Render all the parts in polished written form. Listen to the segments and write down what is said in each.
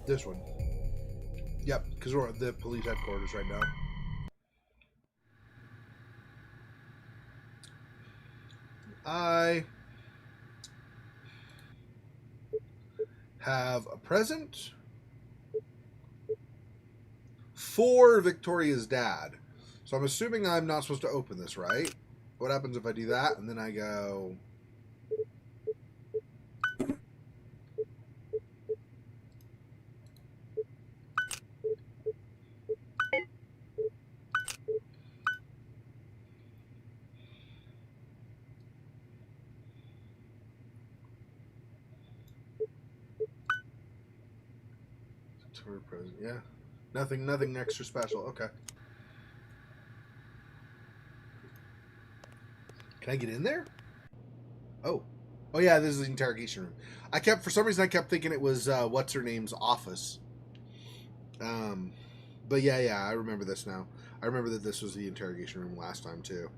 This one. Yep, because we're at the police headquarters right now. I have a present for Victoria's dad. So I'm assuming I'm not supposed to open this, right? What happens if I do that and then I go... Victoria present, yeah. Nothing extra special. Okay. Can I get in there? Oh. Oh yeah, this is the interrogation room. For some reason I kept thinking it was what's her name's office. But yeah, I remember this now. I remember that this was the interrogation room last time too.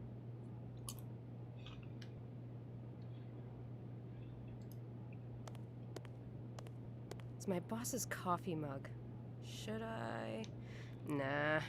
It's my boss's coffee mug. Should I? Nah.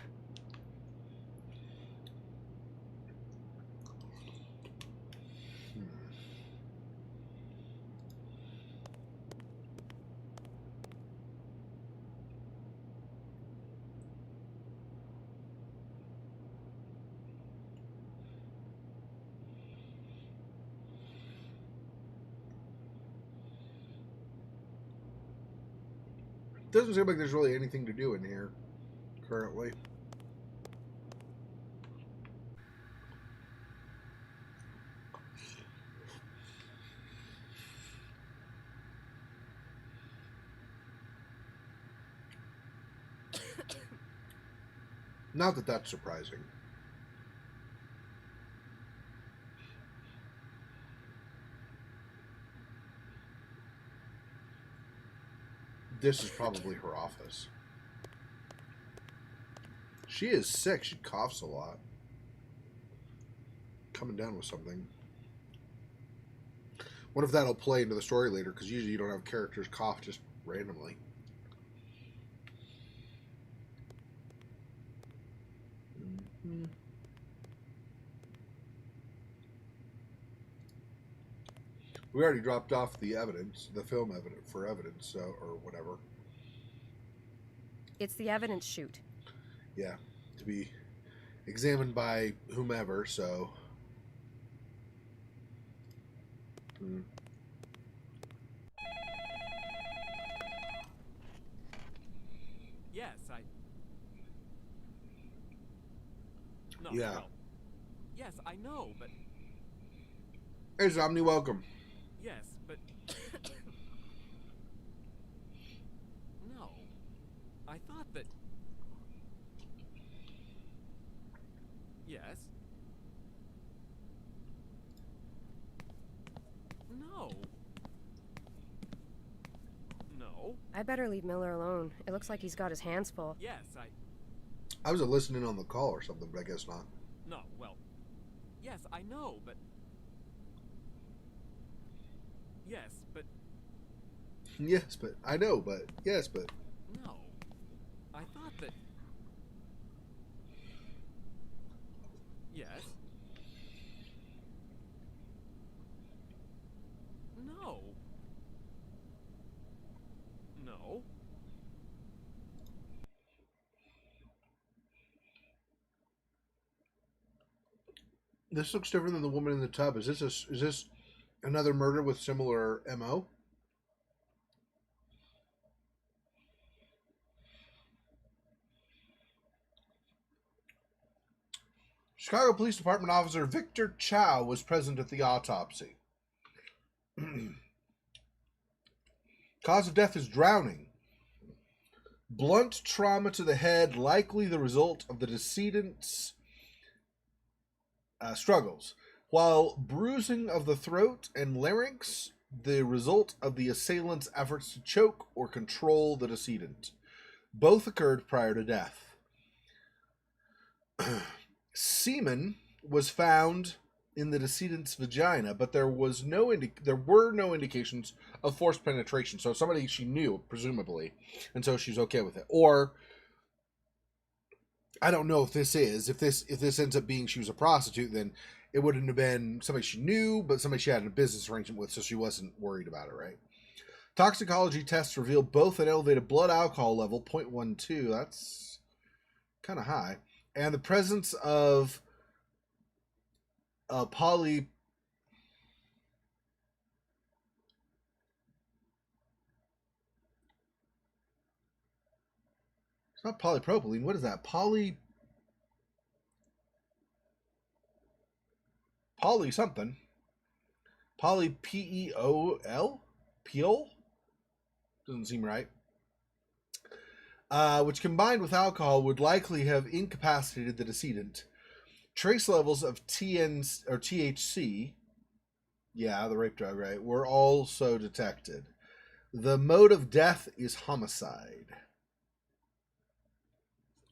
Doesn't seem like there's really anything to do in here currently. Not that that's surprising. This is probably her office. She is sick. She coughs a lot. Coming down with something. What if that'll play into the story later? Because usually you don't have characters cough just randomly. Mm-hmm. We already dropped off the evidence, the film evidence for evidence, so, or whatever. It's the evidence chute. Yeah, to be examined by whomever, so. Yes, No, yeah. No. Yes, I know, but... Hey, Zomni, welcome. Yes, but... No. I thought that... Yes. No. No. I better leave Miller alone. It looks like he's got his hands full. Yes, I was listening on the call or something, but I guess not. No, well... Yes, I know, but... Yes, but... Yes, but... I know, but... Yes, but... No. I thought that... Yes. No. No. This looks different than the woman in the tub. Is this another murder with similar MO? Chicago Police Department officer Victor Chow was present at the autopsy. Cause of death is drowning. Blunt trauma to the head, likely the result of the decedent's struggles, while bruising of the throat and larynx, the result of the assailant's efforts to choke or control the decedent. Both occurred prior to death. Semen was found in the decedent's vagina, but there were no indications of forced penetration. So somebody she knew, presumably, and so she's okay with it. Or I don't know if this ends up being she was a prostitute, then it wouldn't have been somebody she knew, but somebody she had a business arrangement with, so she wasn't worried about it, right? Toxicology tests reveal both an elevated blood alcohol level, 0.12, that's kind of high, and the presence of poly... It's not polypropylene. What is that? Poly something. Poly PEOL? Peol? Doesn't seem right. Which combined with alcohol would likely have incapacitated the decedent. Trace levels of THC, yeah, the rape drug, right, were also detected. The mode of death is homicide.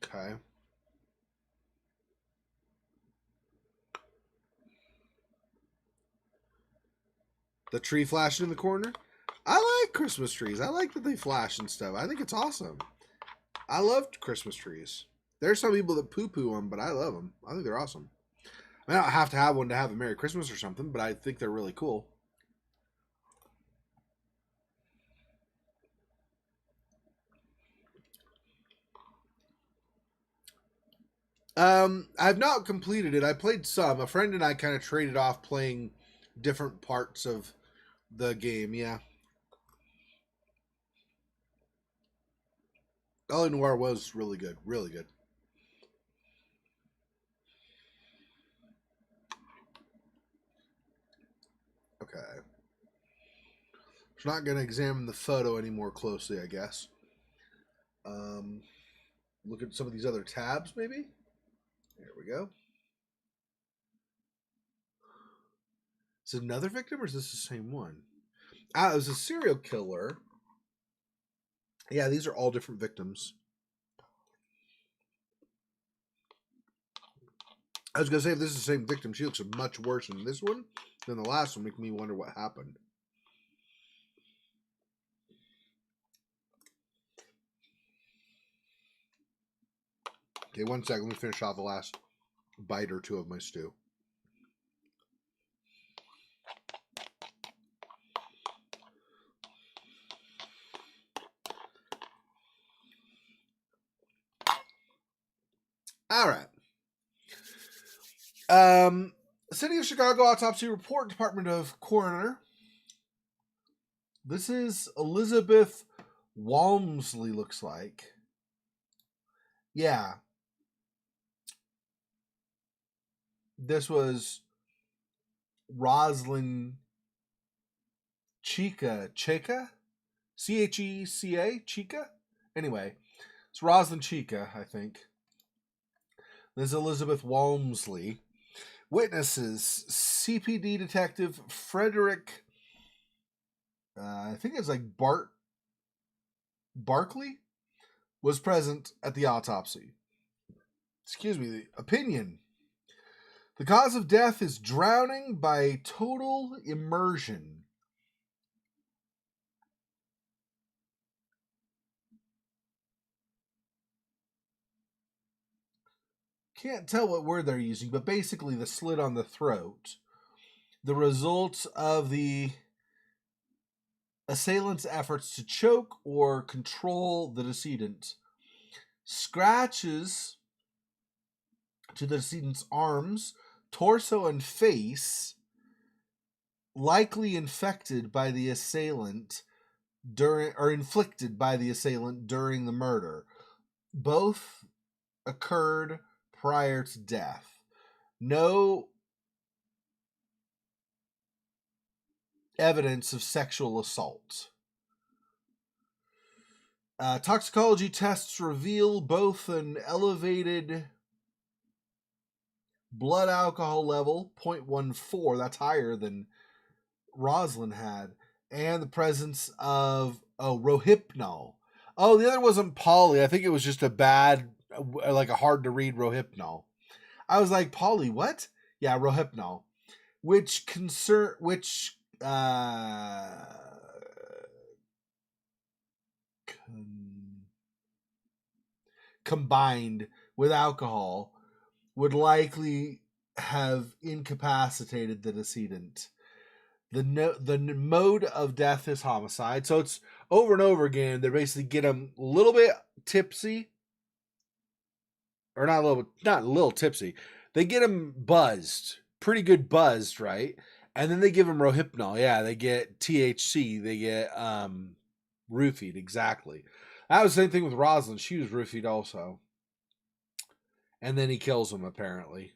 Okay. The tree flashing in the corner. I like Christmas trees. I like that they flash and stuff. I think it's awesome. I love Christmas trees. There's some people that poo-poo them, but I love them. I think they're awesome. I don't have to have one to have a Merry Christmas or something, but I think they're really cool. I've not completed it. I played some. A friend and I kind of traded off playing different parts of the game, yeah. LA Noire was really good. Really good. Okay. So not going to examine the photo any more closely, I guess. Look at some of these other tabs, maybe. There we go. Is it another victim, or is this the same one? Ah, it was a serial killer. Yeah, these are all different victims. I was going to say, if this is the same victim, she looks much worse in this one than the last one, making me wonder what happened. Okay, one second. Let me finish off the last bite or two of my stew. All right. City of Chicago autopsy report, Department of Coroner. This is Elizabeth Walmsley, looks like. Yeah. This was Rosalind Chica? Checa? Chica? Anyway, it's Rosalind Chica, I think. This is Elizabeth Walmsley. Witnesses, CPD detective Frederick, I think it's like Barkley, was present at the autopsy. Excuse me, the opinion. The cause of death is drowning by total immersion. Can't tell what word they're using, but basically the slit on the throat. The result of the assailant's efforts to choke or control the decedent. Scratches to the decedent's arms, torso, and face, likely infected by the assailant inflicted by the assailant during the murder. Both occurred prior to death. No evidence of sexual assault. Toxicology tests reveal both an elevated blood alcohol level, 0.14, that's higher than Rosalind had, and the presence of Rohypnol. Oh, the other wasn't poly. I think it was just a bad, like a hard to read Rohypnol. I was like, poly, what? Yeah, Rohypnol. which combined with alcohol would likely have incapacitated the decedent. The mode of death is homicide. So it's over and over again. They basically get him a little bit tipsy, or not a little tipsy. They get him buzzed, pretty good buzzed, right? And then they give him Rohypnol. Yeah, they get THC. They get roofied. Exactly. That was the same thing with Rosalind. She was roofied also. And then he kills him, apparently.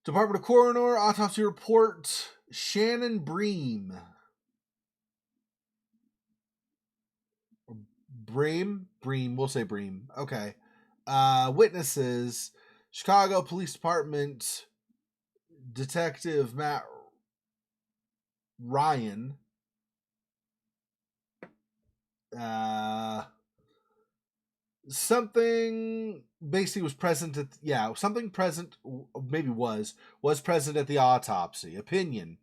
Department of Coroner, autopsy report, Shannon Bream. Bream, we'll say Bream. Okay. Witnesses, Chicago Police Department Detective Matt Ryan. Something basically was present at something present maybe was present at the autopsy. Opinion: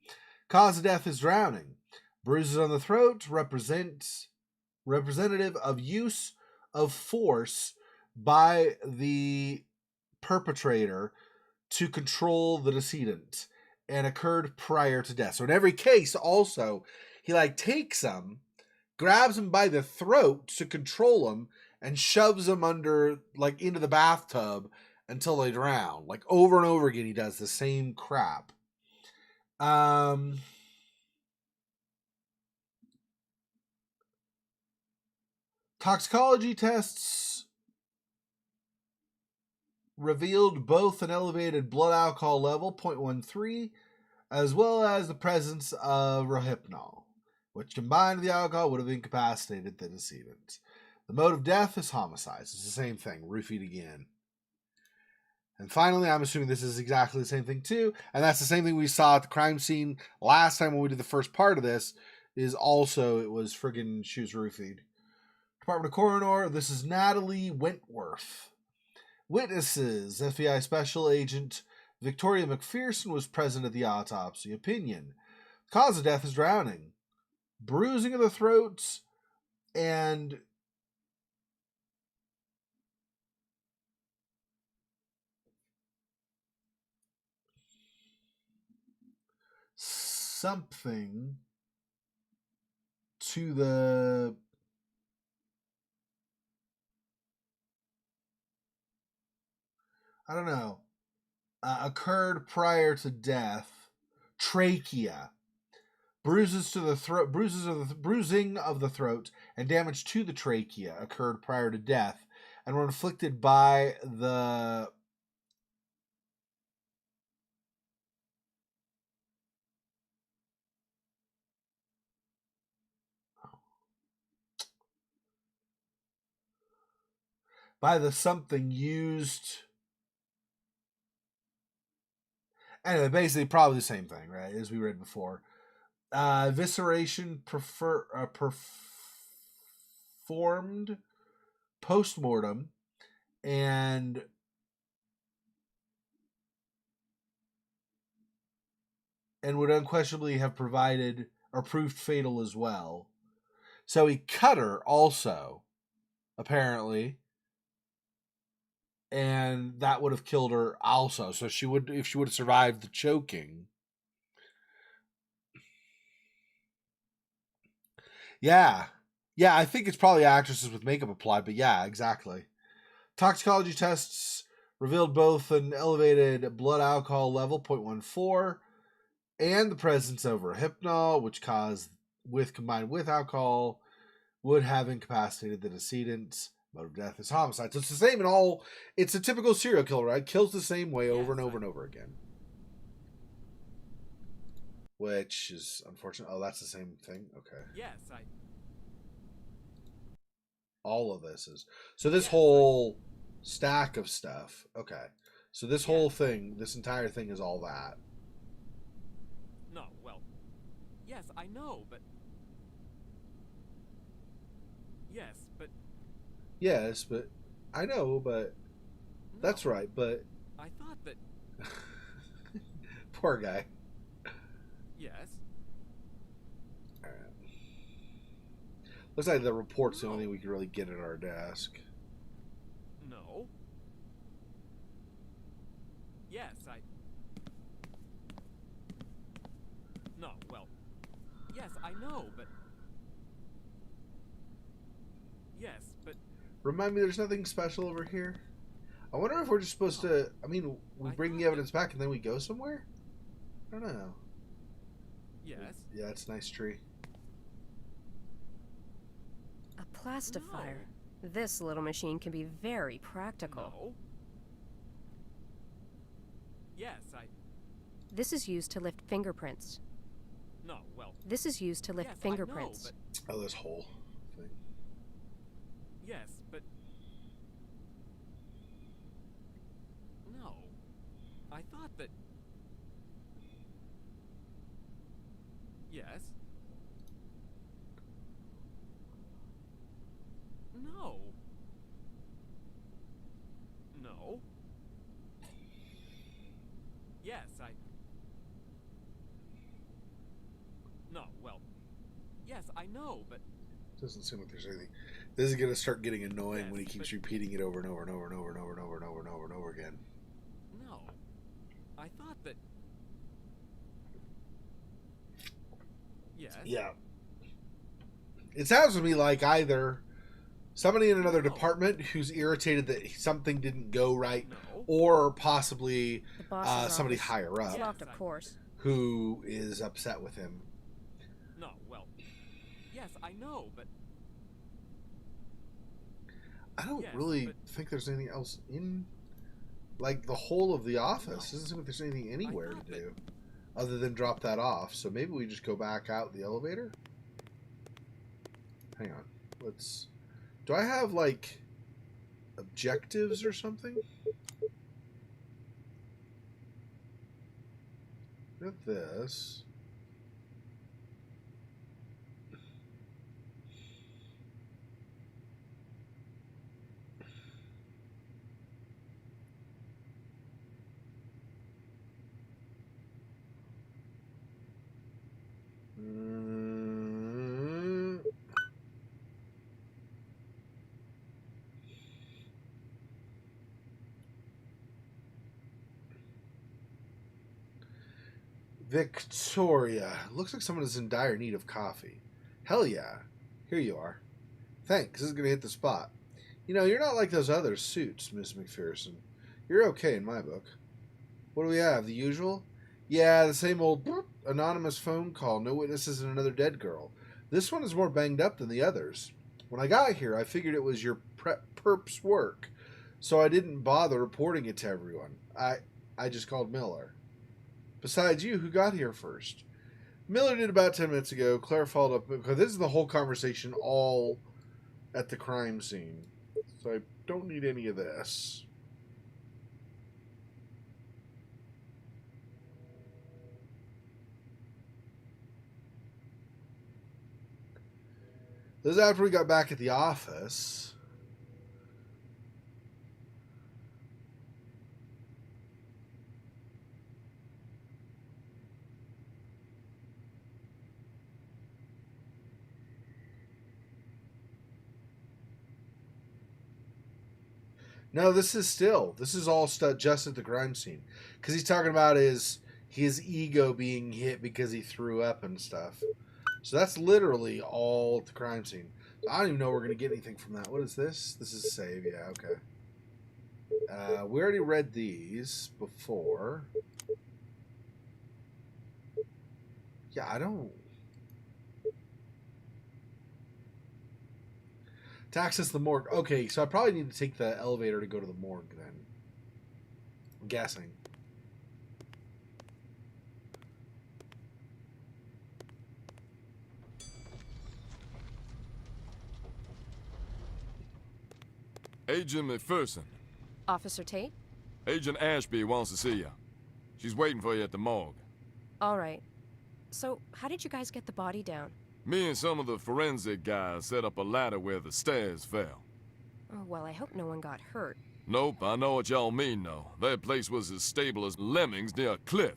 cause of death is drowning. Bruises on the throat representative of use of force by the perpetrator to control the decedent and occurred prior to death. So in every case also he takes him, grabs him by the throat to control him, and shoves them under, into the bathtub until they drown. Over and over again, he does the same crap. Toxicology tests revealed both an elevated blood alcohol level, 0.13, as well as the presence of Rohypnol, which combined with the alcohol would have incapacitated the decedent. The mode of death is homicide. It's the same thing. Roofied again. And finally, I'm assuming this is exactly the same thing too. And that's the same thing we saw at the crime scene last time when we did the first part of this. Is also, it was friggin' she was roofied. Department of Coroner, this is Natalie Wentworth. Witnesses, FBI Special Agent Victoria McPherson was present at the autopsy. Opinion: cause of death is drowning. Bruising of the throat and something to the occurred prior to death. Trachea. Bruising of the throat and damage to the trachea occurred prior to death and were inflicted by the something used. Anyway, basically probably the same thing, right, as we read before. Evisceration performed post-mortem and would unquestionably have provided or proved fatal as well. So he cut her also, apparently, and that would have killed her also. So if she would have survived the choking. Yeah, I think it's probably actresses with makeup applied, but yeah, exactly. Toxicology tests revealed both an elevated blood alcohol level, 0.14, and the presence of Rohypnol, which combined with alcohol, would have incapacitated the decedent. Mode of death is homicide. So it's the same in all. It's a typical serial killer, right? Kills the same way over and over and over again. Which is unfortunate. Oh, that's the same thing? Okay. Yes, all of this is. So this whole stack of stuff. Okay. So this whole thing, this entire thing is all that. No, well, yes, I know, but... Yes, but... Yes, but... I know, but... That's right, but I thought that... poor guy. Yes. All right. Looks like the report's the only thing we can really get at our desk. No. Yes, I... No, well... Yes, I know, but... Yes, but... Remind me, there's nothing special over here? I wonder if we're just supposed to... I mean, we bring the evidence back and then we go somewhere? I don't know. Yes. Yeah, it's a nice tree. A plastifier. This little machine can be very practical. No. Yes, I... This is used to lift fingerprints. No, well... This is used to lift yes, fingerprints. I know, but... Oh, this whole thing. Yes, but... No. I thought that... Yes. No. No. Yes, I... No, well... Yes, I know, but... Doesn't seem like there's anything. This is going to start getting annoying Yes, when he keeps but... repeating it over and over and over and over and over and over and over and over and over again. No. I thought that... Yes. Yeah. It sounds to me like either somebody in another department who's irritated that something didn't go right, No. or possibly The boss's somebody office. higher It's up locked, of course. who is upset with him. No, well... Yes, I know, but... I don't Yes, really but- think there's anything else in, like, the whole of the office. Doesn't seem like there's anything anywhere to thought do other than drop that off. So maybe we just go back out the elevator? Hang on. Let's... Do I have, like, objectives or something? Look at this. Victoria. Looks like someone is in dire need of coffee. Hell yeah. Here you are. Thanks. This is going to hit the spot. You know, you're not like those other suits, Miss McPherson. You're okay in my book. What do we have? The usual? Yeah, the same old anonymous phone call. No witnesses and another dead girl. This one is more banged up than the others. When I got here, I figured it was your perp's work, so I didn't bother reporting it to everyone. I just called Miller. Besides you, who got here first? Miller did about 10 minutes ago. Claire followed up, because this is the whole conversation all at the crime scene. So I don't need any of this. This is after we got back at the office. No, this is all just at the crime scene. Because he's talking about his ego being hit because he threw up and stuff. So that's literally all at the crime scene. I don't even know we're going to get anything from that. What is this? This is save. Yeah, okay. We already read these before. Yeah, I don't... To access the morgue. Okay, so I probably need to take the elevator to go to the morgue then. I'm guessing. Agent McPherson. Officer Tate? Agent Ashby wants to see you. She's waiting for you at the morgue. All right. So, how did you guys get the body down? Me and some of the forensic guys set up a ladder where the stairs fell. Oh, well, I hope no one got hurt. Nope, I know what y'all mean, though. That place was as stable as lemmings near a cliff.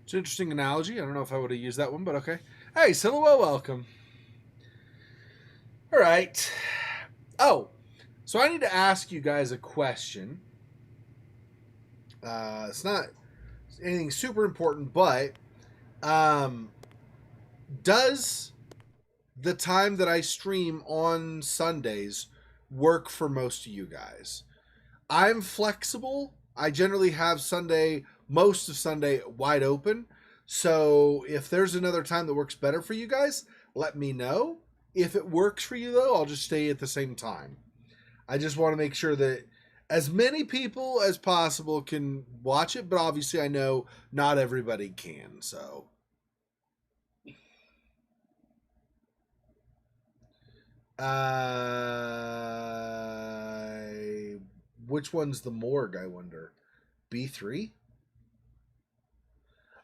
It's an interesting analogy. I don't know if I would have used that one, but okay. Hey, Silhouette, welcome. All right. Oh, so I need to ask you guys a question. It's not anything super important, but does the time that I stream on Sundays work for most of you guys? I'm flexible. I generally have most of Sunday wide open. So if there's another time that works better for you guys, let me know. If it works for you, though, I'll just stay at the same time. I just want to make sure that as many people as possible can watch it, but obviously I know not everybody can, so. Which one's the morgue, I wonder? B3?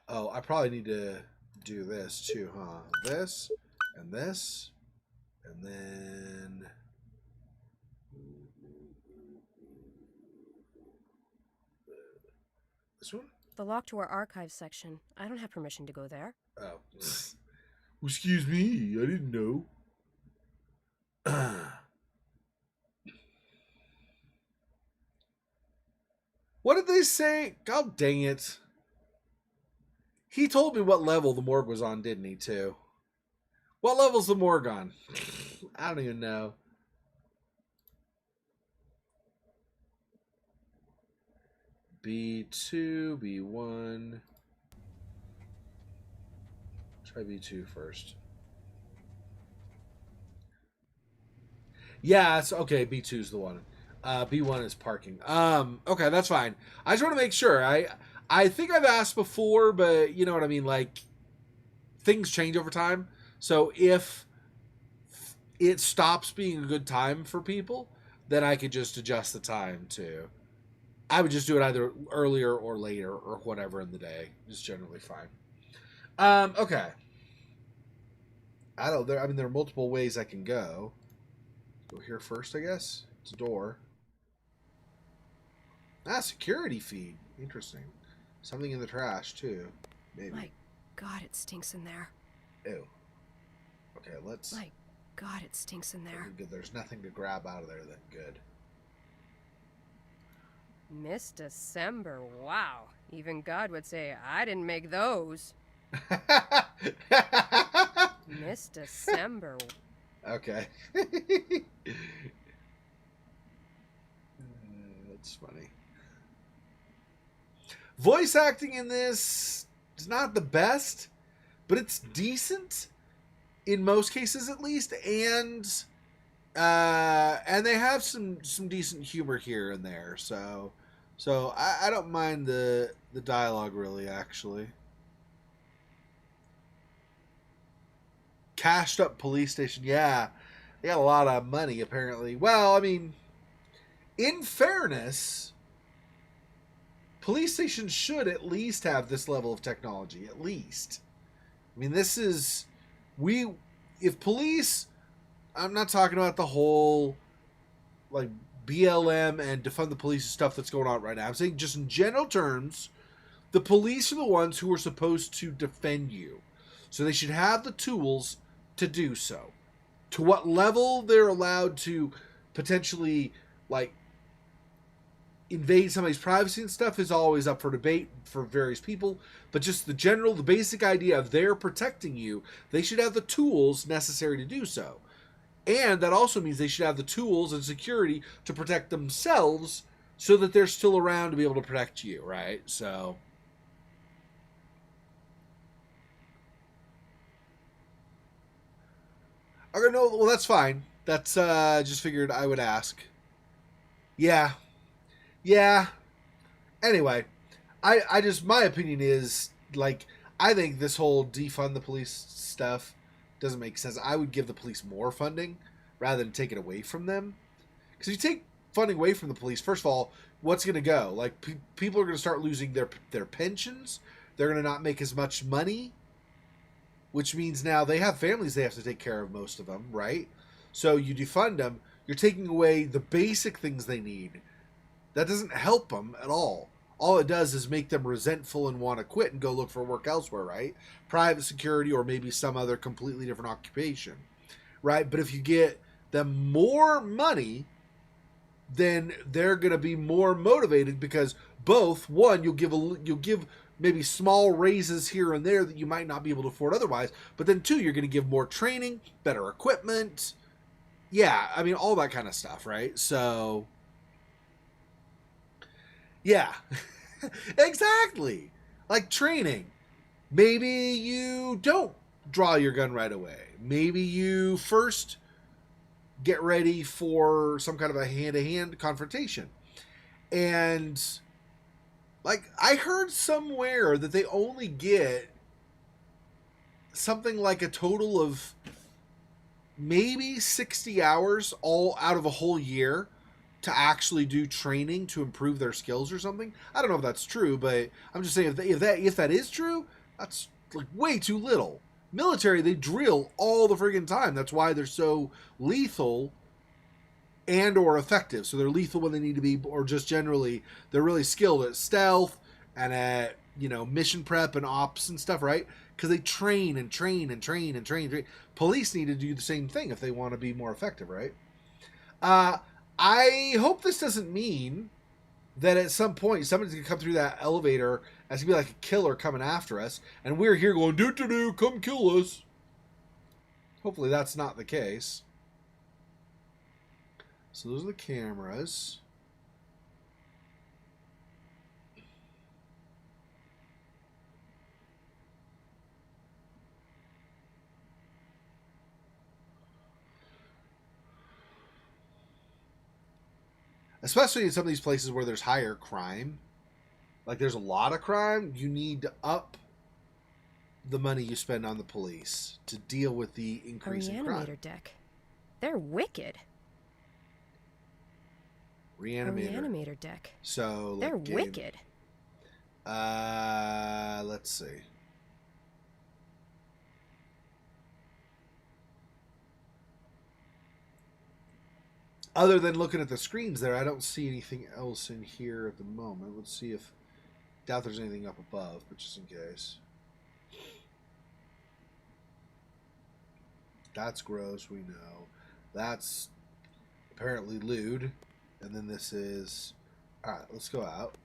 Oh, I probably need to do this too, huh? This, and then... This one? The lock to our archives section. I don't have permission to go there. Oh. Excuse me, I didn't know. What did they say? God dang it. He told me what level the morgue was on, didn't he, too? What level's the morgue on? I don't even know. B2, B1. Try B2 first. Yeah, it's okay. B2 is the one. B1 is parking. Okay, that's fine. I just want to make sure. I think I've asked before, but you know what I mean. Like, things change over time. So if it stops being a good time for people, then I could just adjust the time to. I would just do it either earlier or later or whatever in the day. It's generally fine. Okay. There are multiple ways I can go. Go here first, I guess. It's a door. Security feed. Interesting. Something in the trash, too. Maybe. My God, it stinks in there. Ew. Okay, let's... My God, it stinks in there. Good. There's nothing to grab out of there then. Good. Miss December, wow. Even God would say, I didn't make those. Miss December. Okay. That's funny. Voice acting in this is not the best, but it's decent in most cases, at least, and they have some decent humor here and there. So I don't mind the dialogue really, actually. Cashed up police station, yeah, they got a lot of money apparently. Well, I mean, in fairness, police stations should at least have this level of technology, at least. I mean, if police, I'm not talking about the whole, like, BLM and defund the police stuff that's going on right now. I'm saying just in general terms, the police are the ones who are supposed to defend you. So they should have the tools to do so. To what level they're allowed to potentially, like, invade somebody's privacy and stuff is always up for debate for various people, but just the basic idea of they're protecting you, they should have the tools necessary to do so. And that also means they should have the tools and security to protect themselves so that they're still around to be able to protect you, right? So... Okay, no, well, that's fine. That's, just figured I would ask. Yeah. Anyway, my opinion is, like, I think this whole defund the police stuff doesn't make sense. I would give the police more funding rather than take it away from them. Because if you take funding away from the police, first of all, what's going to go? Like, people are going to start losing their pensions. They're going to not make as much money, which means now they have families they have to take care of, most of them, right? So you defund them, you're taking away the basic things they need. That doesn't help them at all. All it does is make them resentful and want to quit and go look for work elsewhere, right? Private security or maybe some other completely different occupation, right? But if you get them more money, then they're going to be more motivated because both, one, you'll give maybe small raises here and there that you might not be able to afford otherwise, but then two, you're going to give more training, better equipment. Yeah, I mean, all that kind of stuff, right? So, yeah, exactly. Like training. Maybe you don't draw your gun right away. Maybe you first get ready for some kind of a hand-to-hand confrontation. And, like, I heard somewhere that they only get something like a total of maybe 60 hours all out of a whole year to actually do training to improve their skills or something. I don't know if that's true, but I'm just saying if that is true, that's like way too little. Military, they drill all the friggin' time. That's why they're so lethal and or effective. So they're lethal when they need to be, or just generally they're really skilled at stealth and at, you know, mission prep and ops and stuff, right? Because they train and train and train and train and train. Police need to do the same thing if they want to be more effective, right? I hope this doesn't mean that at some point somebody's gonna come through that elevator and it's gonna be like a killer coming after us, and we're here going do come kill us. Hopefully that's not the case. So those are the cameras. Especially in some of these places where there's higher crime. Like there's a lot of crime, you need to up the money you spend on the police to deal with the increase in crime. Reanimator deck. They're wicked. Reanimator deck. So they're wicked. Let's see. Other than looking at the screens there, I don't see anything else in here at the moment. Let's see if... Doubt there's anything up above, but just in case. That's gross, we know. That's apparently lewd. And then this is... Alright, let's go out.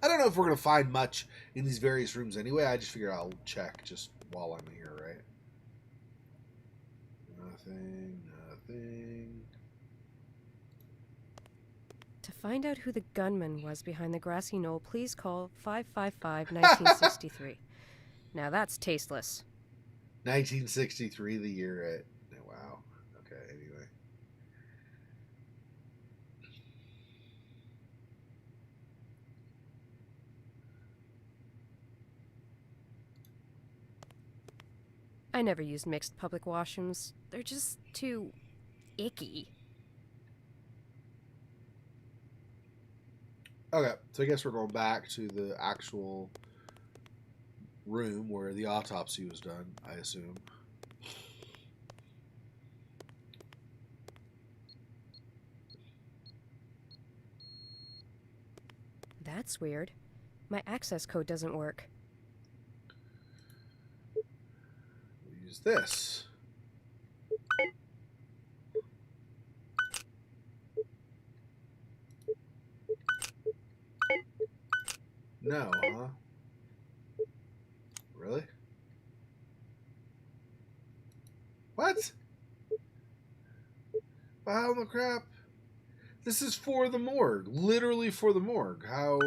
I don't know if we're going to find much in these various rooms anyway. I just figured I'll check just while I'm here, right? Nothing. To find out who the gunman was behind the grassy knoll, please call 555-1963. Now that's tasteless. 1963, the year it... Wow. Okay, anyway. I never used mixed public washrooms. They're just too icky. Okay, so I guess we're going back to the actual room where the autopsy was done, I assume. That's weird. My access code doesn't work. We'll use this. No, huh? Really? What? How the crap? This is for the morgue. Literally for the morgue. How...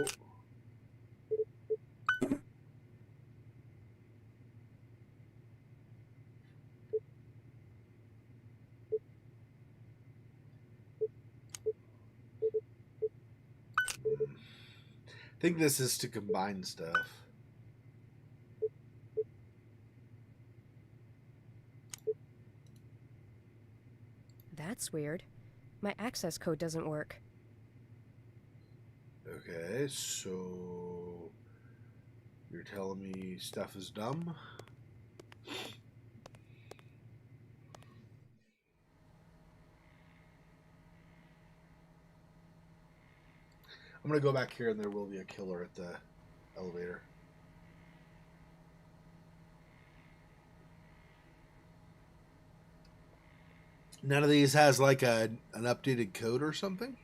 I think this is to combine stuff. That's weird. My access code doesn't work. Okay, so you're telling me stuff is dumb? I'm going to go back here and there will be a killer at the elevator. None of these has like an updated code or something?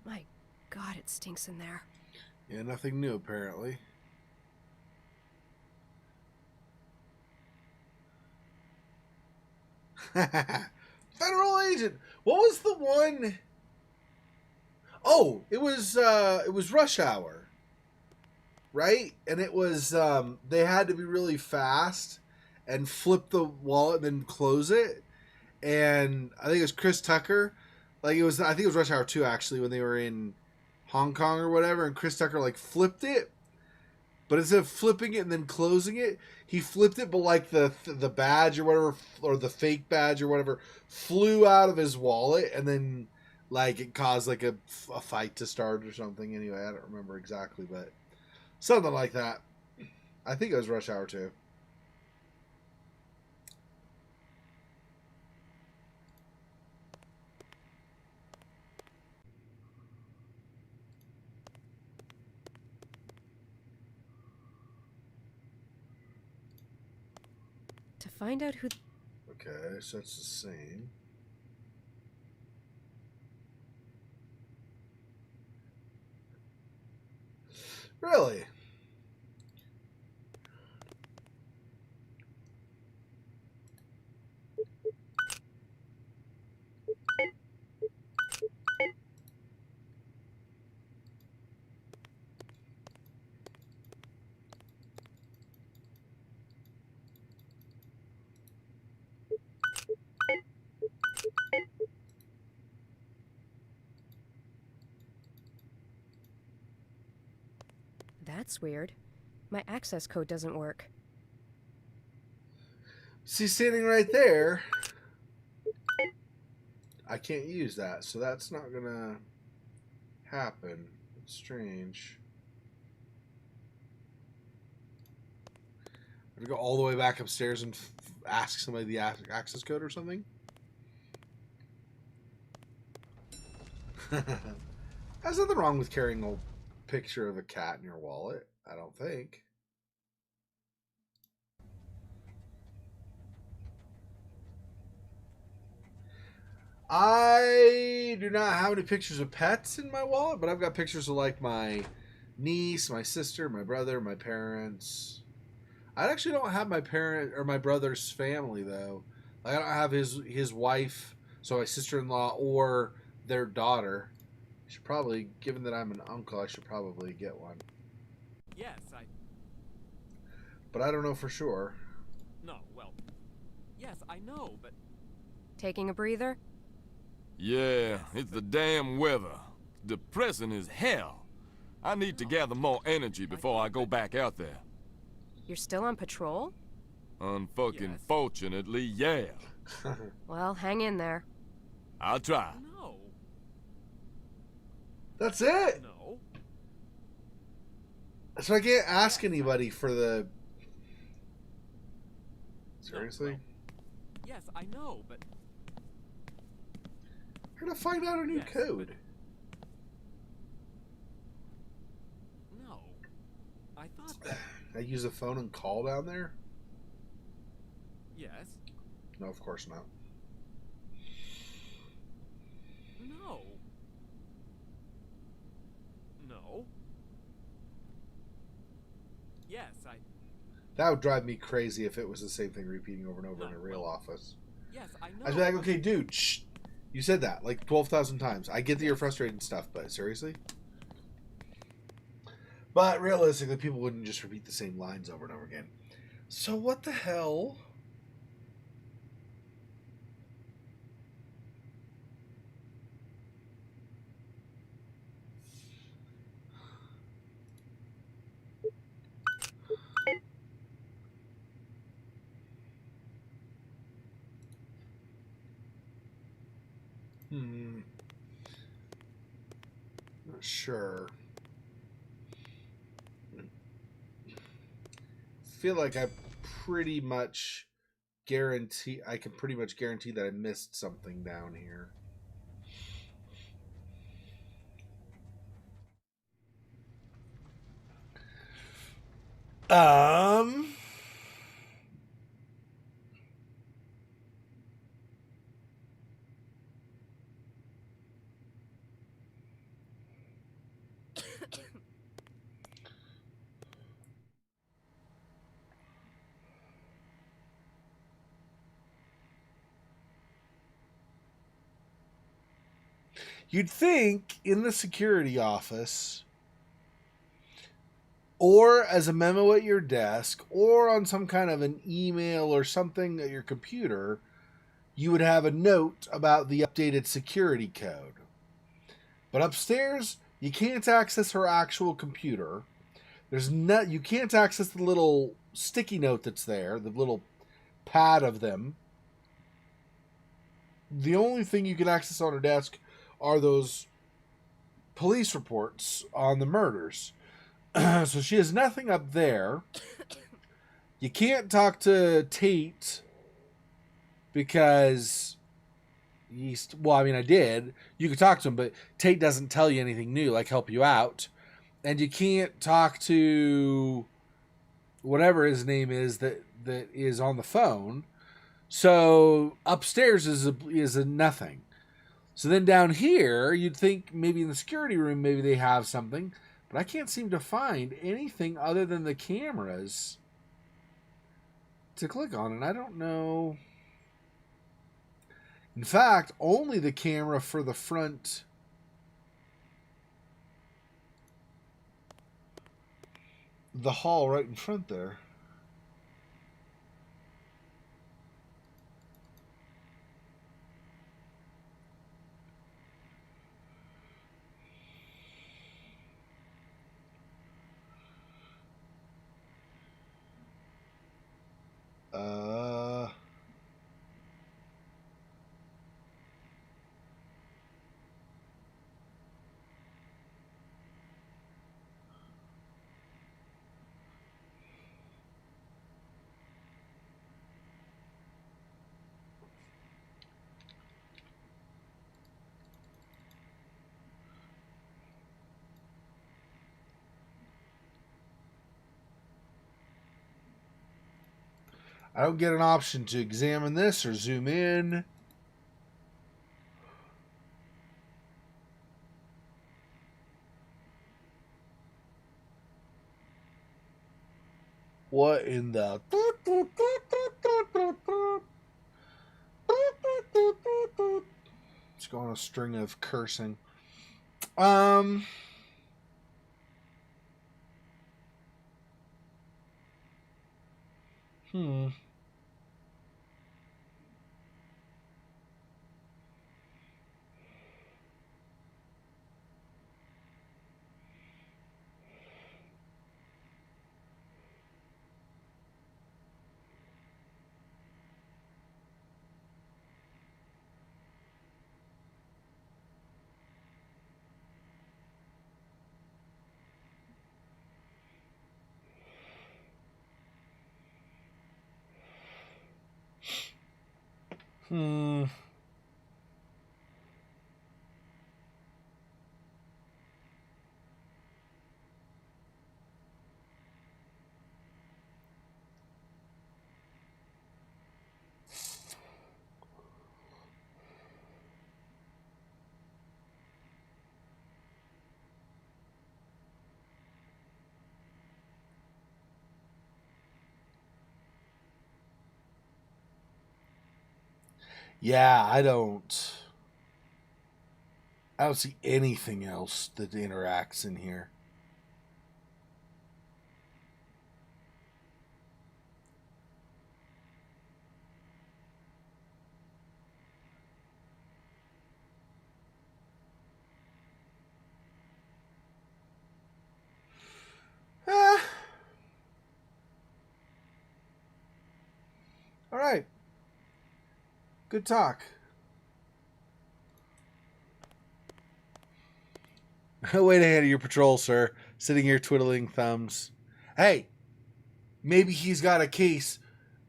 My God, it stinks in there. Yeah, nothing new apparently. Federal agent. What was the one? Oh, it was Rush Hour, right? And it was they had to be really fast and flip the wallet and then close it. And I think it was Chris Tucker. Like it was, I think it was Rush Hour 2 actually when they were in Hong Kong or whatever, and Chris Tucker like flipped it. But instead of flipping it and then closing it, he flipped it, but like the badge or whatever, or the fake badge or whatever, flew out of his wallet, and then like it caused like a fight to start or something. Anyway, I don't remember exactly, but something like that. I think it was Rush Hour 2. To find out who... Okay, so it's the same. Really? That's weird. My access code doesn't work. See, standing right there, I can't use that, so that's not gonna happen. It's strange. I'm gonna go all the way back upstairs and ask somebody the access code or something. There's nothing wrong with carrying a picture of a cat in your wallet, I don't think. I do not have any pictures of pets in my wallet, but I've got pictures of like my niece, my sister, my brother, my parents. I actually don't have my parent or my brother's family though. Like, I don't have his wife, so my sister-in-law or their daughter. I should probably, given that I'm an uncle, I should probably get one. Yes, But I don't know for sure. No, well... Yes, I know, but... Taking a breather? Yeah, it's the damn weather. Depressing as hell. I need to gather more energy before I go back out there. You're still on patrol? Unfucking Yes. fortunately, yeah. Well, hang in there. I'll try. No. That's it. No. So I can't ask anybody for the... Seriously? No, well, yes, I know, but... How to find out a new Yes, code? No. I thought that... I use a phone and call down there? Yes. No, of course not. No. No. Yes, That would drive me crazy if it was the same thing repeating over and over in a No, real well, office. Yes, I know. I'd be like, okay, dude, shh. You said that like 12,000 times. I get that you're frustrated and stuff, but seriously? But realistically, people wouldn't just repeat the same lines over and over again. So what the hell? Not sure. Feel like I pretty much guarantee I can pretty much guarantee that I missed something down here. You'd think in the security office, or as a memo at your desk, or on some kind of an email or something at your computer, you would have a note about the updated security code. But upstairs, you can't access her actual computer. You can't access the little sticky note that's there, the little pad of them. The only thing you can access on her desk are those police reports on the murders. So she has nothing up there. You can't talk to Tate because I did. You could talk to him, but Tate doesn't tell you anything new, like help you out. And you can't talk to whatever his name is that is on the phone. So upstairs is a nothing. So then down here, you'd think maybe in the security room, maybe they have something, but I can't seem to find anything other than the cameras to click on, and I don't know. In fact, only the camera for the front. The hall right in front there. I don't get an option to examine this or zoom in. What in the... It's going on a string of cursing. Yeah, I don't see anything else that interacts in here. All right. Good talk. Way to handle your patrol, sir. Sitting here twiddling thumbs. Hey, maybe he's got a case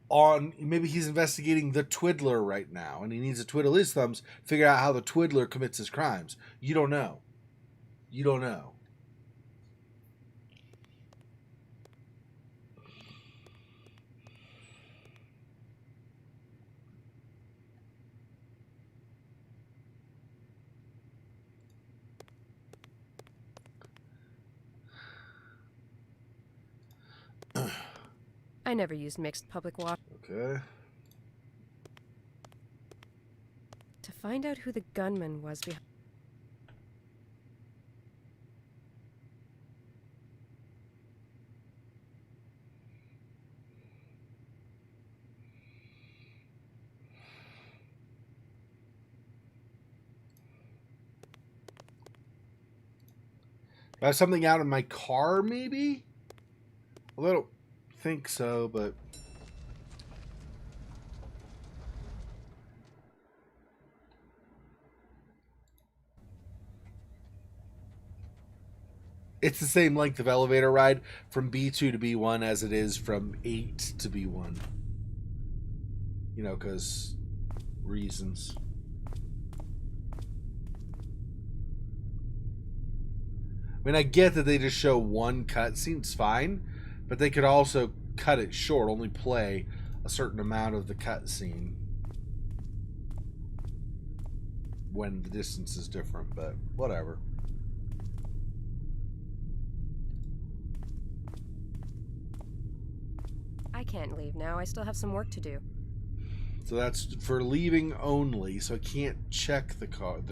on. Maybe he's investigating the Twiddler right now, and he needs to twiddle his thumbs, figure out how the Twiddler commits his crimes. You don't know. You don't know. I never used mixed public water. Okay. To find out who the gunman was behind. Do I have something out in my car, maybe? I don't think so, but... It's the same length of elevator ride from B2 to B1 as it is from 8 to B1. You know, because reasons. I mean, I get that they just show one cutscene, it's fine, but they could also cut it short, only play a certain amount of the cutscene when the distance is different, but whatever. I can't leave now. I still have some work to do. So that's for leaving only, so I can't check the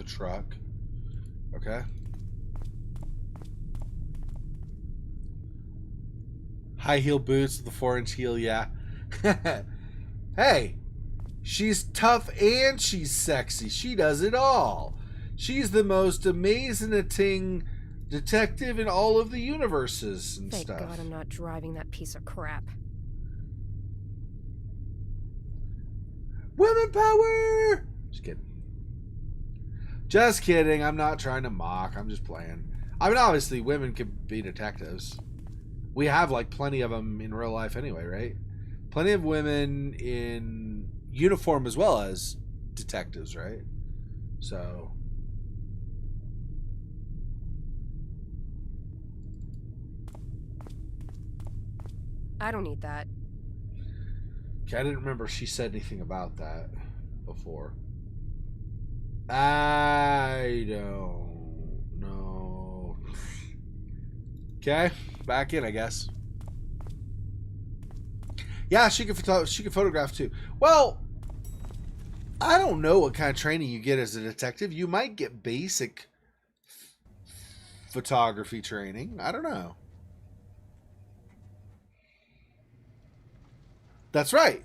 truck. Okay. High heel boots with the 4-inch heel, yeah. Hey, she's tough and she's sexy. She does it all. She's the most amazing detective in all of the universes and Thank stuff. God I'm not driving that piece of crap. Women power! Just kidding. Just kidding. I'm not trying to mock. I'm just playing. I mean, obviously, women can be detectives. We have, like, plenty of them in real life anyway, right? Plenty of women in uniform as well as detectives, right? So... I don't need that. Okay, I didn't remember she said anything about that before. I don't know. Okay, back in, I guess. Yeah, she can photograph too. Well, I don't know what kind of training you get as a detective. You might get basic photography training. I don't know. That's right.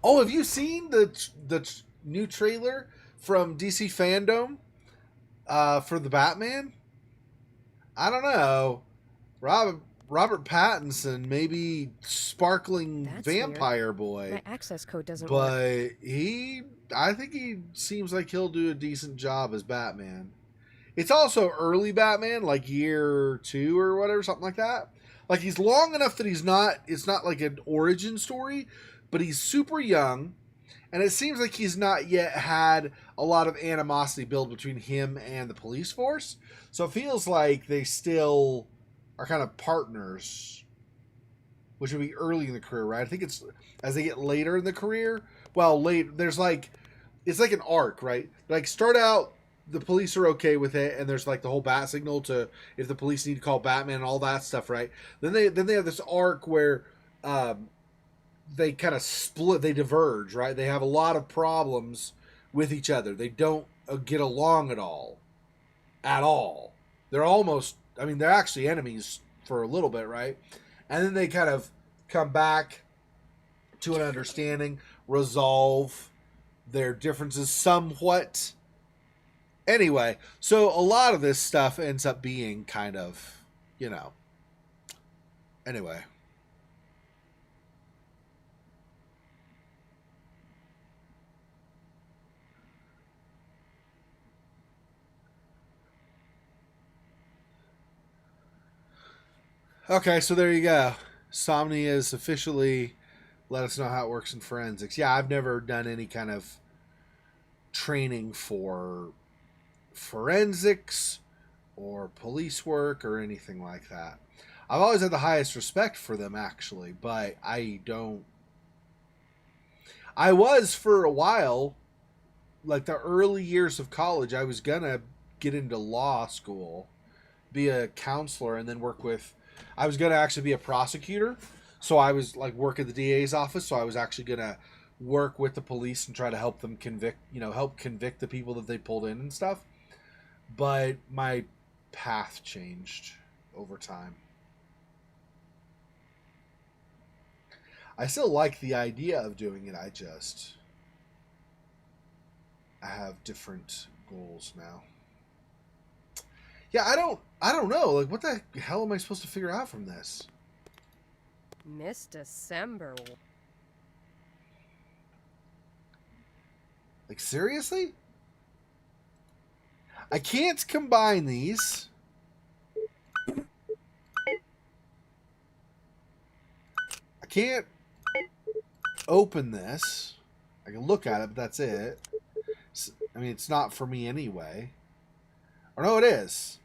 Oh, have you seen the new trailer from DC Fandom for the Batman? I don't know. Robert Pattinson, maybe sparkling That's vampire weird. boy. My access code doesn't But work. I think he seems like he'll do a decent job as Batman. It's also early Batman, like year 2 or whatever, something like that. Like he's long enough that it's not like an origin story, but he's super young, and it seems like he's not yet had a lot of animosity built between him and the police force. So it feels like they still are kind of partners, which would be early in the career, right? I think it's as they get later in the career. Well, there's like it's like an arc, right? Like start out, the police are okay with it, and there's like the whole bat signal to if the police need to call Batman and all that stuff, right? Then they have this arc where they kind of split, they diverge, right? They have a lot of problems with each other. They don't get along at all. At all. They're almost, I mean, they're actually enemies for a little bit, right? And then they kind of come back to an understanding, resolve their differences somewhat. Anyway, so a lot of this stuff ends up being kind of, you know. Anyway. Okay, so there you go. Somni has officially let us know how it works in forensics. Yeah, I've never done any kind of training for forensics or police work or anything like that. I've always had the highest respect for them, actually, but I don't. I was for a while, like the early years of college, I was gonna get into law school, be a counselor, and then work with. I was gonna actually be a prosecutor, so I was like work at the DA's office. So I was actually gonna work with the police and try to help them convict, help convict the people that they pulled in and stuff. But my path changed over time. I still like the idea of doing it. I have different goals now. Yeah, I don't know. Like, what the hell am I supposed to figure out from this? Miss December. Like, seriously? I can't combine these. I can't open this. I can look at it, but that's it. I mean, it's not for me anyway. Or no, it is.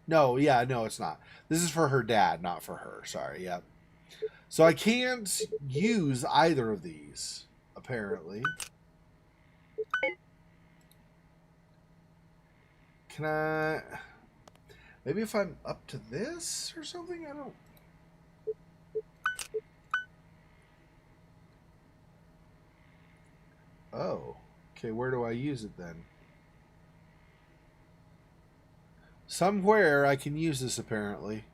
No, yeah, no, it's not. This is for her dad, not for her. Sorry, yep. So I can't use either of these, apparently. Can I... Maybe if I'm up to this or something? I don't... Oh. Okay, where do I use it then? Somewhere I can use this, apparently.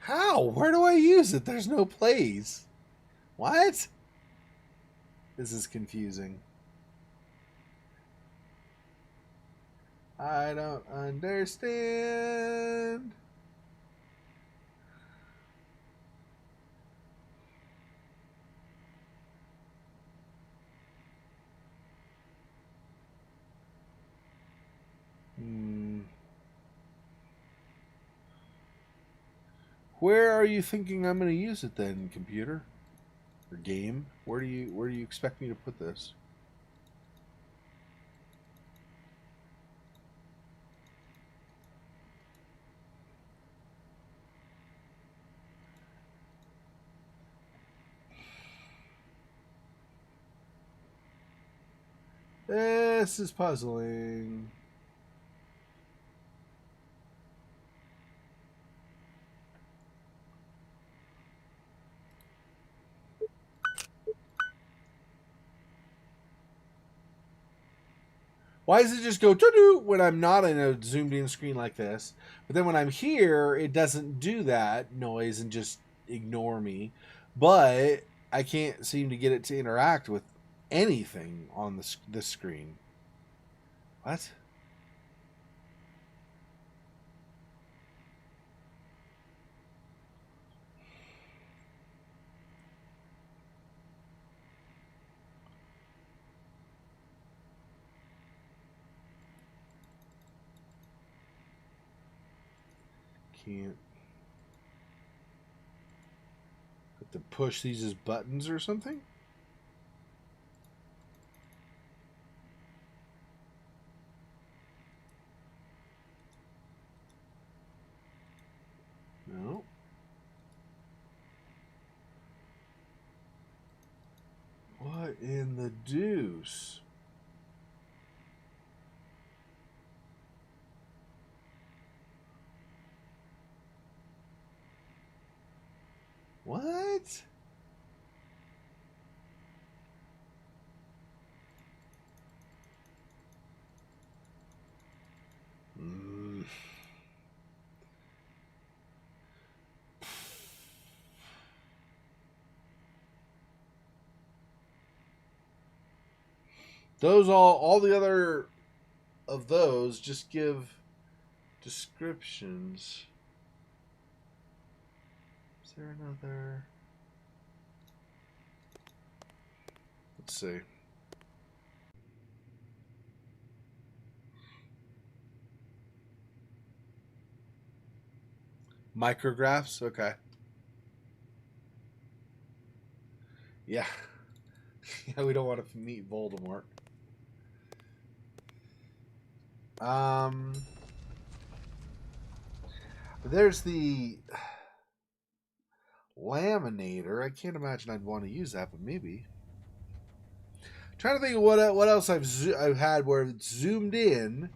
How? Where do I use it? There's no place. What? This is confusing. I don't understand. Where are you thinking I'm going to use it then, computer? Or game? Where do you expect me to put this? This is puzzling. Why does it just go doo-doo when I'm not in a zoomed in screen like this? But then when I'm here, it doesn't do that noise and just ignore me. But I can't seem to get it to interact with anything on this screen. What? Can't. Have to push these as buttons or something? No. What in the deuce? What? Those all the other of those just give descriptions. Is there another? Let's see. Micrographs? Okay. Yeah. Yeah, we don't want to meet Voldemort. There's the laminator. I can't imagine I'd want to use that, but maybe. Trying to think of what else I've had where it's zoomed in,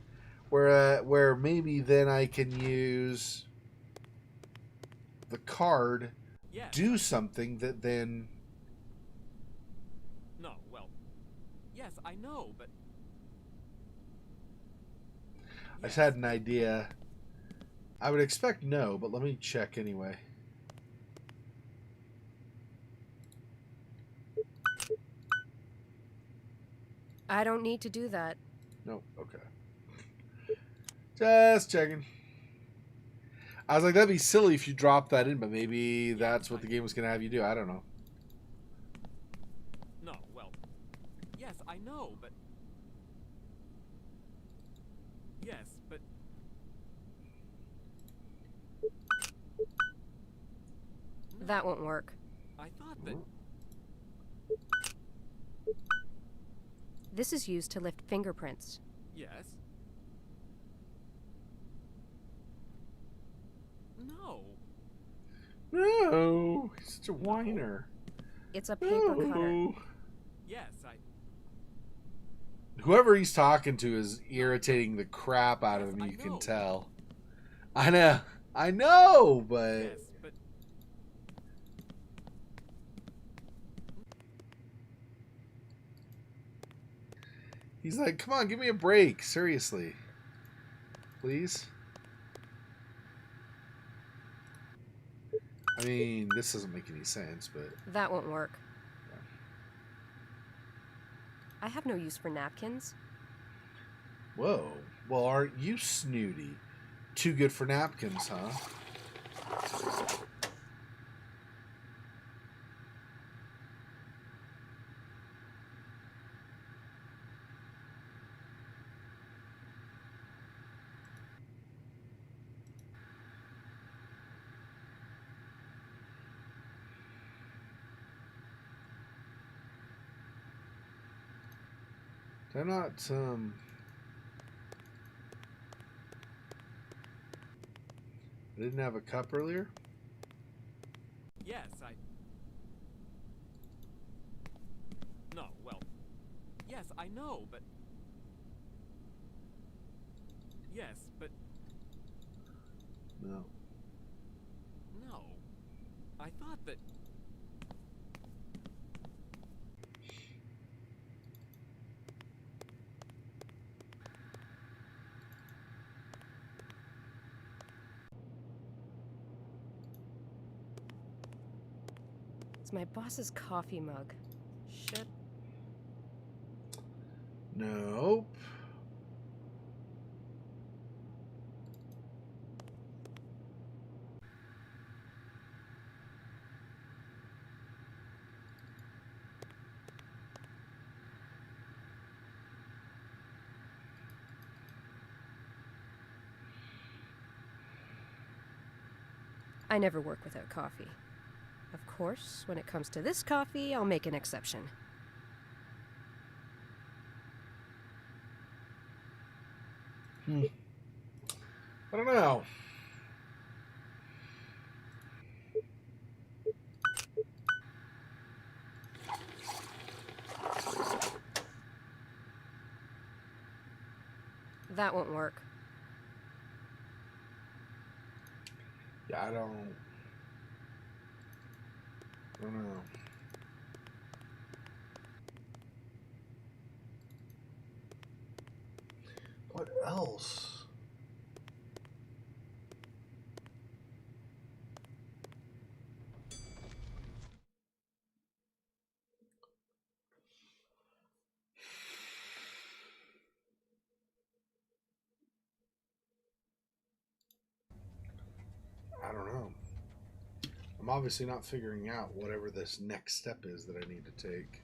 where maybe then I can use the card, Yes. do something that then. No, well. Yes, I know, but. I just had an idea. I would expect no, but let me check anyway. I don't need to do that. Nope. Okay. Just checking. I was like, that'd be silly if you dropped that in, but maybe that's what the game was going to have you do. I don't know. No, well. Yes, I know, but. Yes, but. That won't work. I thought that. This is used to lift fingerprints. Yes. No. No, he's such a whiner. It's a paper cutter. No. Yes, Whoever he's talking to is irritating the crap out of him. You can tell. I know, but Yes, but. he's like, come on, give me a break, seriously, please. I mean, this doesn't make any sense, but That won't work. Yeah. I have no use for napkins. Whoa. Well, aren't you snooty? Too good for napkins, huh? They're not, I didn't have a cup earlier? Yes, No, well. Yes, I know, but. Yes, but. No. No. I thought that. It's my boss's coffee mug. Shit. Nope. I never work without coffee. Of course, when it comes to this coffee, I'll make an exception. I don't know. That won't work. Yeah, I don't know. What else? obviously not figuring out whatever this next step is that I need to take.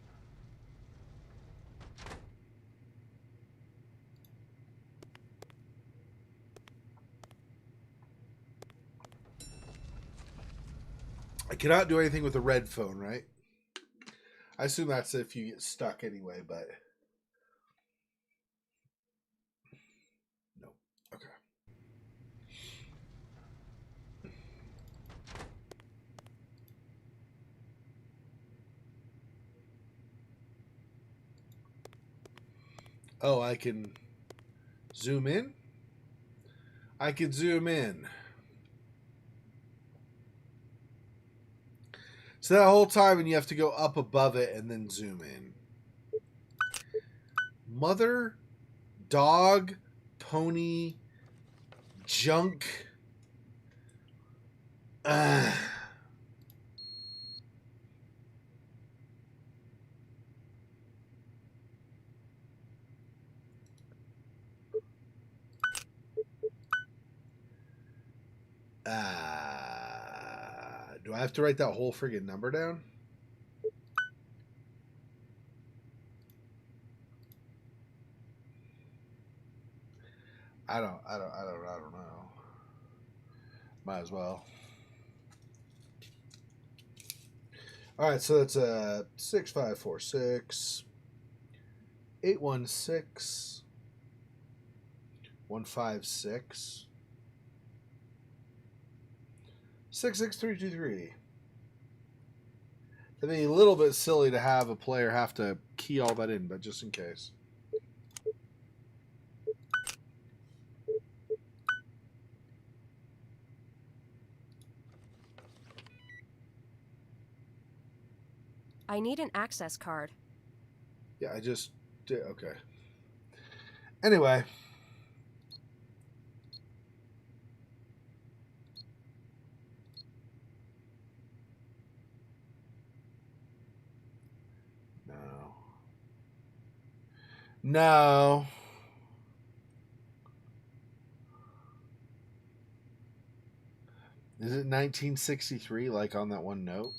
I cannot do anything with the red phone, right? I assume that's if you get stuck anyway, but... No. Okay. Oh, I can zoom in? I can zoom in. So that whole time, and you have to go up above it and then zoom in. Mother, dog, pony, junk. Ugh. Do I have to write that whole friggin' number down? I don't know. Might as well. All right, so that's 6546 816 156 66323. It'd be a little bit silly to have a player have to key all that in, but just in case. I need an access card. Yeah, I just did. Okay. Anyway. No. No. Is it 1963 like on that one note?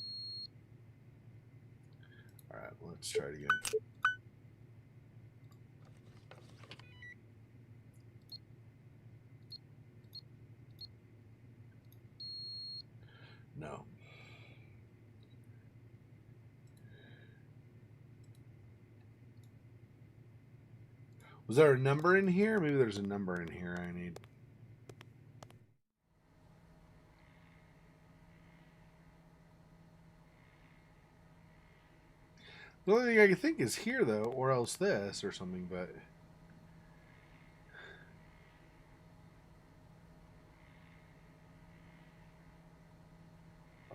All right, let's try it again. No. Was there a number in here? Maybe there's a number in here I need. The only thing I can think is here, though, or else this or something, but...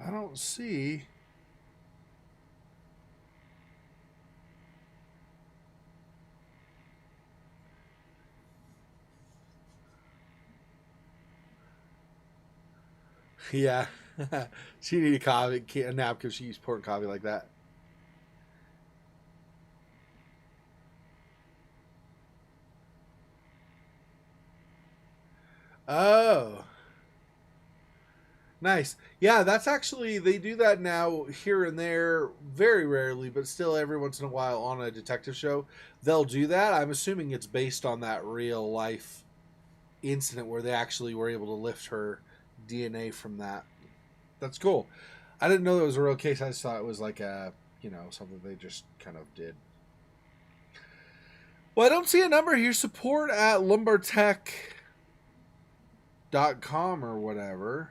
I don't see... Yeah. She needed a nap because she used pouring coffee like that. Oh. Nice. Yeah, that's actually, they do that now here and there, very rarely, but still every once in a while on a detective show. They'll do that. I'm assuming it's based on that real life incident where they actually were able to lift her DNA from that. That's cool. I didn't know that was a real case. I just thought it was like a, something they just kind of did. Well, I don't see a number here. Support at lumbertech.com or whatever.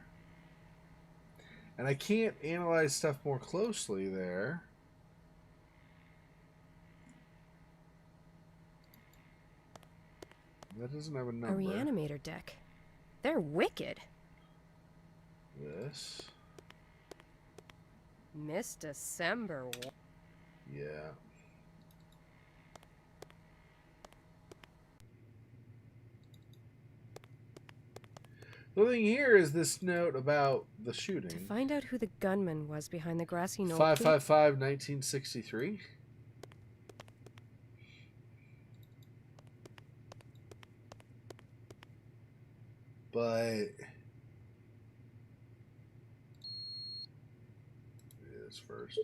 And I can't analyze stuff more closely there. That doesn't have a number. A reanimator deck. They're wicked. This. Miss December. Yeah. The thing here is this note about the shooting. To find out who the gunman was behind the grassy knoll. 555 1963. But this first.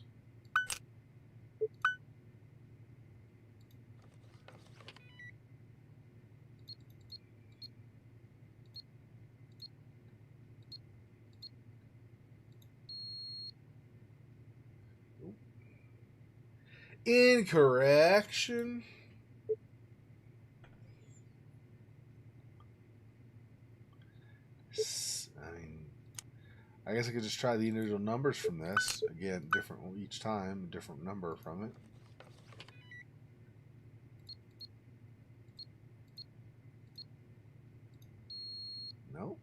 Incorrection. I guess I could just try the individual numbers from this. Again, different each time, a different number from it. Nope.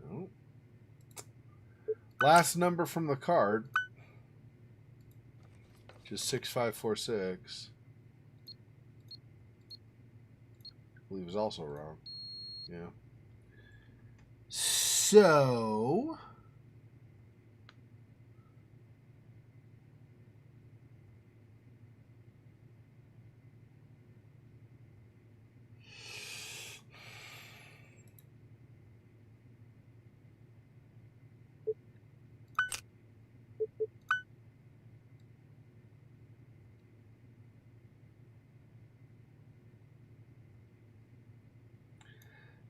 Nope. Last number from the card, which is 6546. I believe is also wrong. Yeah. So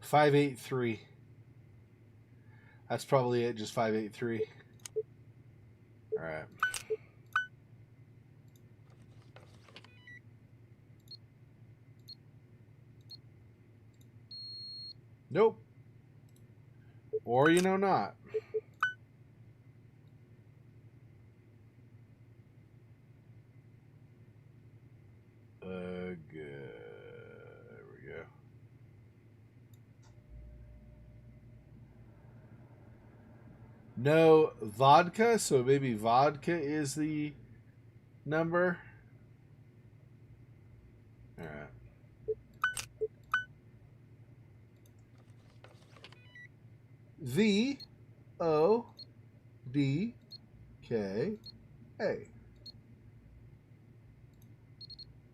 $583. That's probably it, just 583. All right. Nope. Or you know not. Good. There we go. No vodka, so maybe vodka is the number. All right. VODKA.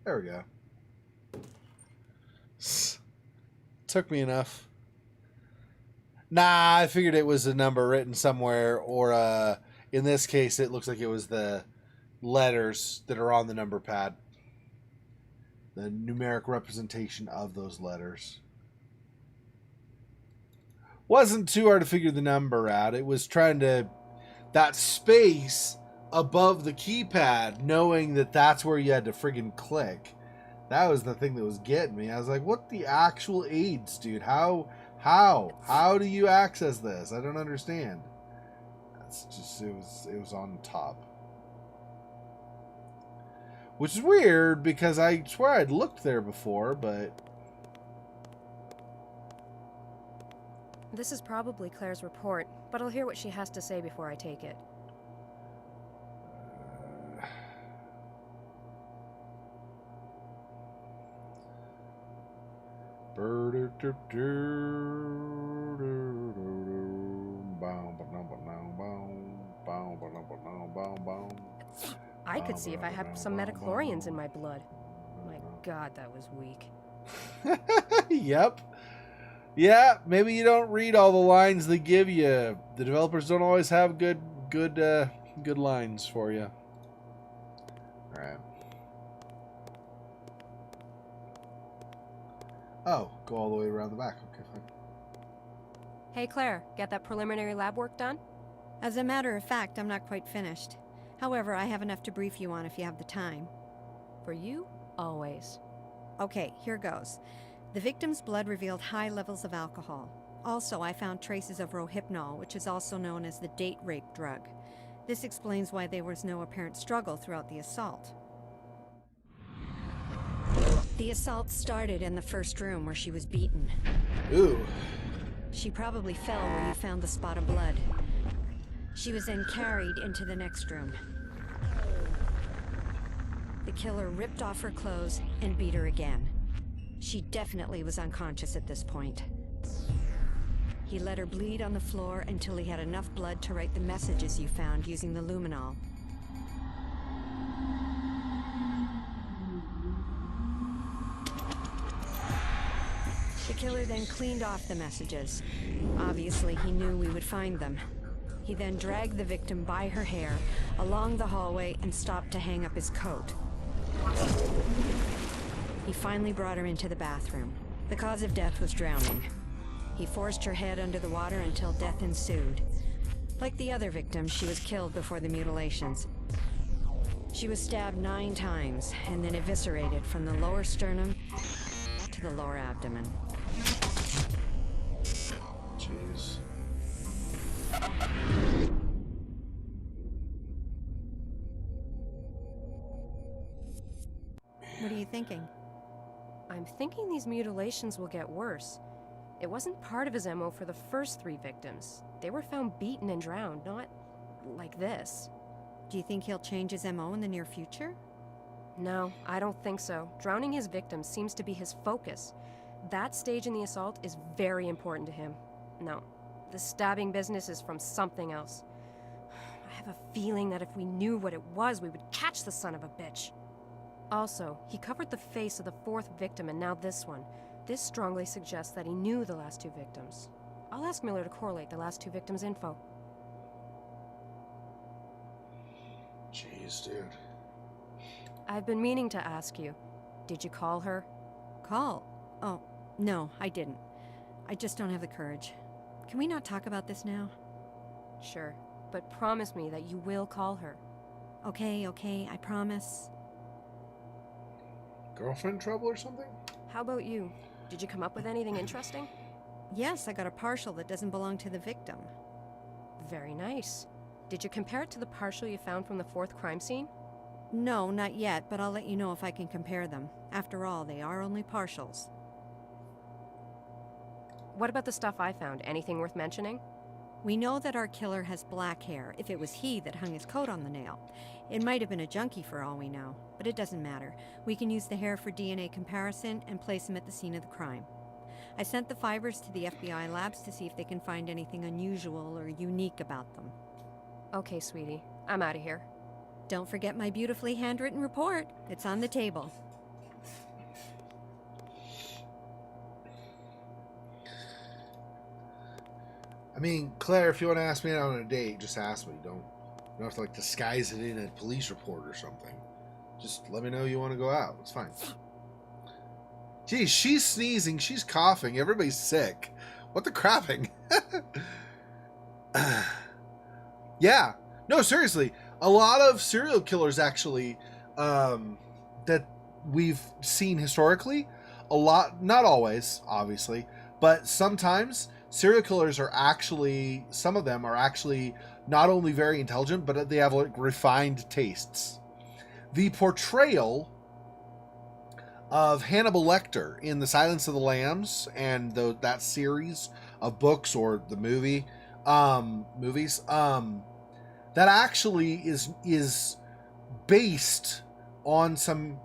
There we go. Took me enough. Nah, I figured it was a number written somewhere, or in this case, it looks like it was the letters that are on the number pad. The numeric representation of those letters. Wasn't too hard to figure the number out. It was trying to... that space above the keypad, knowing that that's where you had to friggin' click. That was the thing that was getting me. I was like, what the actual AIDS, dude? How do you access this? I don't understand. That's just, it was on top. Which is weird, because I swear I'd looked there before, but... This is probably Claire's report, but I'll hear what she has to say before I take it. I could see if I have some metachlorians in my blood. My God, that was weak. Yep. Yeah, maybe you don't read all the lines they give you. The developers don't always have good lines for you. All right. Oh, go all the way around the back. Okay, fine. Hey, Claire, get that preliminary lab work done? As a matter of fact, I'm not quite finished. However, I have enough to brief you on if you have the time. For you, always. Okay, here goes. The victim's blood revealed high levels of alcohol. Also, I found traces of rohypnol, which is also known as the date rape drug. This explains why there was no apparent struggle throughout the assault. The assault started in the first room where she was beaten. Ooh. She probably fell where you found the spot of blood. She was then carried into the next room. The killer ripped off her clothes and beat her again. She definitely was unconscious at this point. He let her bleed on the floor until he had enough blood to write the messages you found using the luminol. The killer then cleaned off the messages. Obviously, he knew we would find them. He then dragged the victim by her hair along the hallway and stopped to hang up his coat. He finally brought her into the bathroom. The cause of death was drowning. He forced her head under the water until death ensued. Like the other victims, she was killed before the mutilations. She was stabbed 9 times and then eviscerated from the lower sternum to the lower abdomen. Jeez. What are you thinking? I'm thinking these mutilations will get worse. It wasn't part of his MO for the first 3 victims. They were found beaten and drowned, not like this. Do you think he'll change his MO in the near future? No, I don't think so. Drowning his victims seems to be his focus. That stage in the assault is very important to him. No, the stabbing business is from something else. I have a feeling that if we knew what it was, we would catch the son of a bitch. Also, he covered the face of the 4th victim and now this one. This strongly suggests that he knew the last 2 victims. I'll ask Miller to correlate the last 2 victims' info. Jeez, dude. I've been meaning to ask you. Did you call her? Call? Oh, no, I didn't. I just don't have the courage. Can we not talk about this now? Sure, but promise me that you will call her. Okay, I promise. Girlfriend trouble or something? How about you? Did you come up with anything interesting? Yes, I got a partial that doesn't belong to the victim. Very nice. Did you compare it to the partial you found from the 4th crime scene? No, not yet, but I'll let you know if I can compare them. After all, they are only partials. What about the stuff I found? Anything worth mentioning? We know that our killer has black hair, if it was he that hung his coat on the nail. It might have been a junkie for all we know, but it doesn't matter. We can use the hair for DNA comparison and place him at the scene of the crime. I sent the fibers to the FBI labs to see if they can find anything unusual or unique about them. Okay, sweetie. I'm out of here. Don't forget my beautifully handwritten report. It's on the table. I mean, Claire, if you want to ask me out on a date, just ask me. Don't have to like disguise it in a police report or something. Just let me know you want to go out. It's fine. Geez, she's sneezing. She's coughing. Everybody's sick. What the crapping? Yeah. No, seriously. A lot of serial killers actually that we've seen historically, a lot, not always, obviously, but sometimes serial killers are actually, some of them are actually not only very intelligent, but they have like refined tastes. The portrayal of Hannibal Lecter in The Silence of the Lambs and that series of books or the movies, that actually is based on some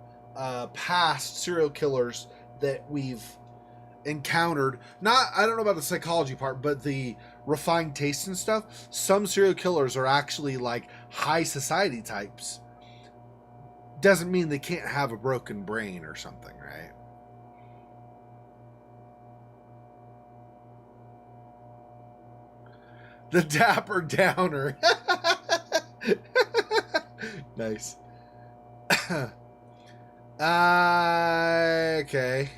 past serial killers that we've encountered. I don't know about the psychology part, but the refined taste and stuff. Some serial killers are actually like high society types. Doesn't mean they can't have a broken brain or something, right? The Dapper Downer. Nice. Okay.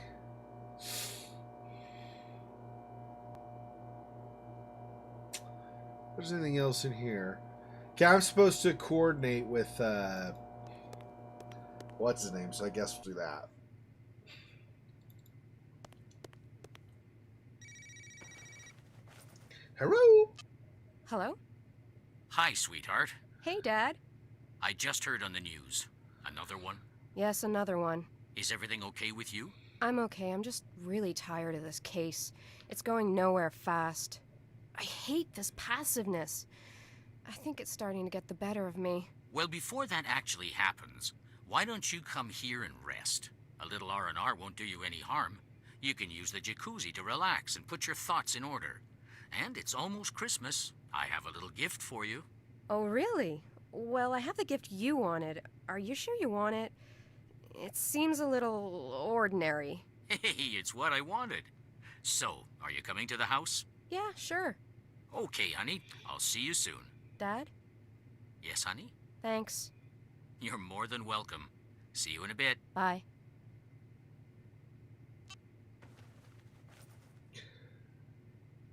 There's anything else in here? Okay, I'm supposed to coordinate with what's his name, so I guess we'll do that. Hello? Hello? Hi, sweetheart. Hey, Dad. I just heard on the news. Another one? Yes, another one. Is everything okay with you? I'm okay. I'm just really tired of this case. It's going nowhere fast. I hate this passiveness. I think it's starting to get the better of me. Well, before that actually happens, why don't you come here and rest? A little R&R won't do you any harm. You can use the jacuzzi to relax and put your thoughts in order. And it's almost Christmas. I have a little gift for you. Oh, really? Well, I have the gift you wanted. Are you sure you want it? It seems a little ordinary. Hey, it's what I wanted. So, are you coming to the house? Yeah, sure. Okay, honey. I'll see you soon. Dad? Yes, honey? Thanks. You're more than welcome. See you in a bit. Bye.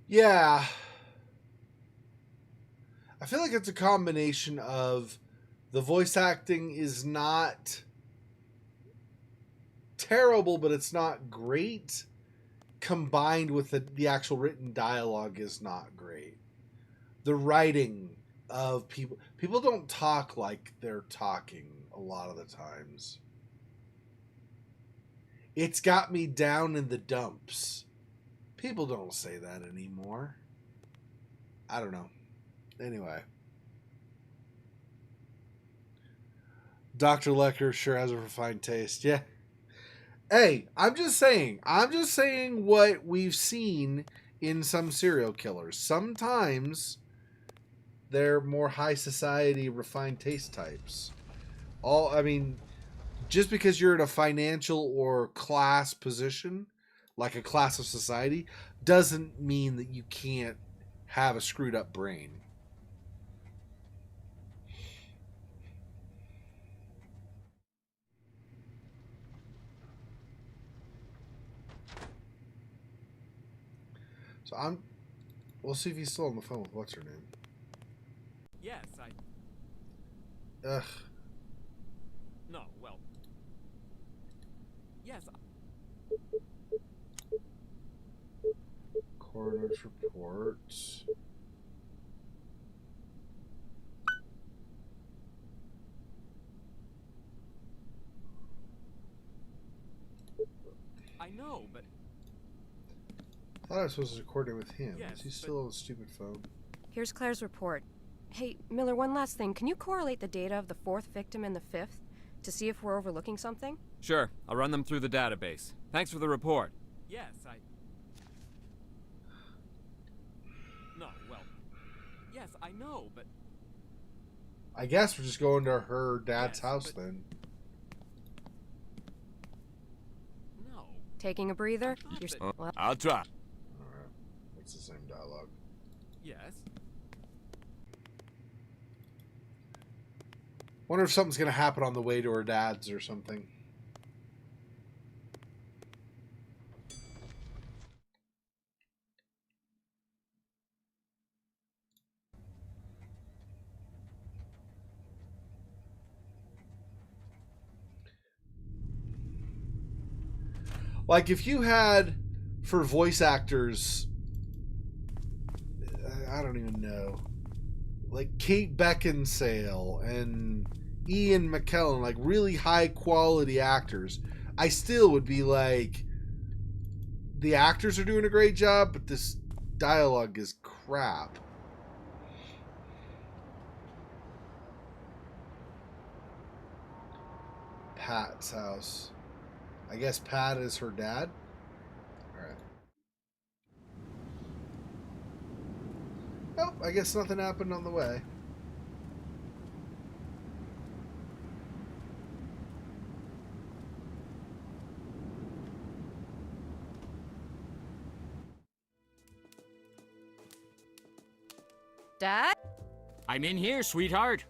Yeah. I feel like it's a combination of the voice acting is not terrible, but it's not great, combined with the actual written dialogue is not great. The writing of people don't talk like they're talking a lot of the times. It's got me down in the dumps. People don't say that anymore. I don't know. Anyway. Dr. Lecker sure has a refined taste. Yeah. Hey, I'm just saying what we've seen in some serial killers. Sometimes they're more high society, refined taste types. Just because you're in a financial or class position, like a class of society, doesn't mean that you can't have a screwed up brain. So we'll see if he's still on the phone with what's her name. Yes, Ugh. No, well... Yes, Coroner's report. I know, but... I thought I was supposed to record it with him. Yes, Is he but- still on the stupid phone? Here's Claire's report. Hey, Miller, one last thing. Can you correlate the data of the 4th victim and the 5th to see if we're overlooking something? Sure, I'll run them through the database. Thanks for the report. Yes, No, well... Yes, I know, but... I guess we're just going to her dad's Yes, house but- then. No. Taking a breather? I thought You're... that- Well, I'll try. Alright. It's the same dialogue. Yes. Wonder if something's gonna happen on the way to her dad's or something. Like if you had for voice actors, I don't even know, like Kate Beckinsale and Ian McKellen, like really high quality actors, I still would be like, the actors are doing a great job, but this dialogue is crap. Pat's house. I guess Pat is her dad. Alright. Nope, I guess nothing happened on the way. Dad? I'm in here, sweetheart.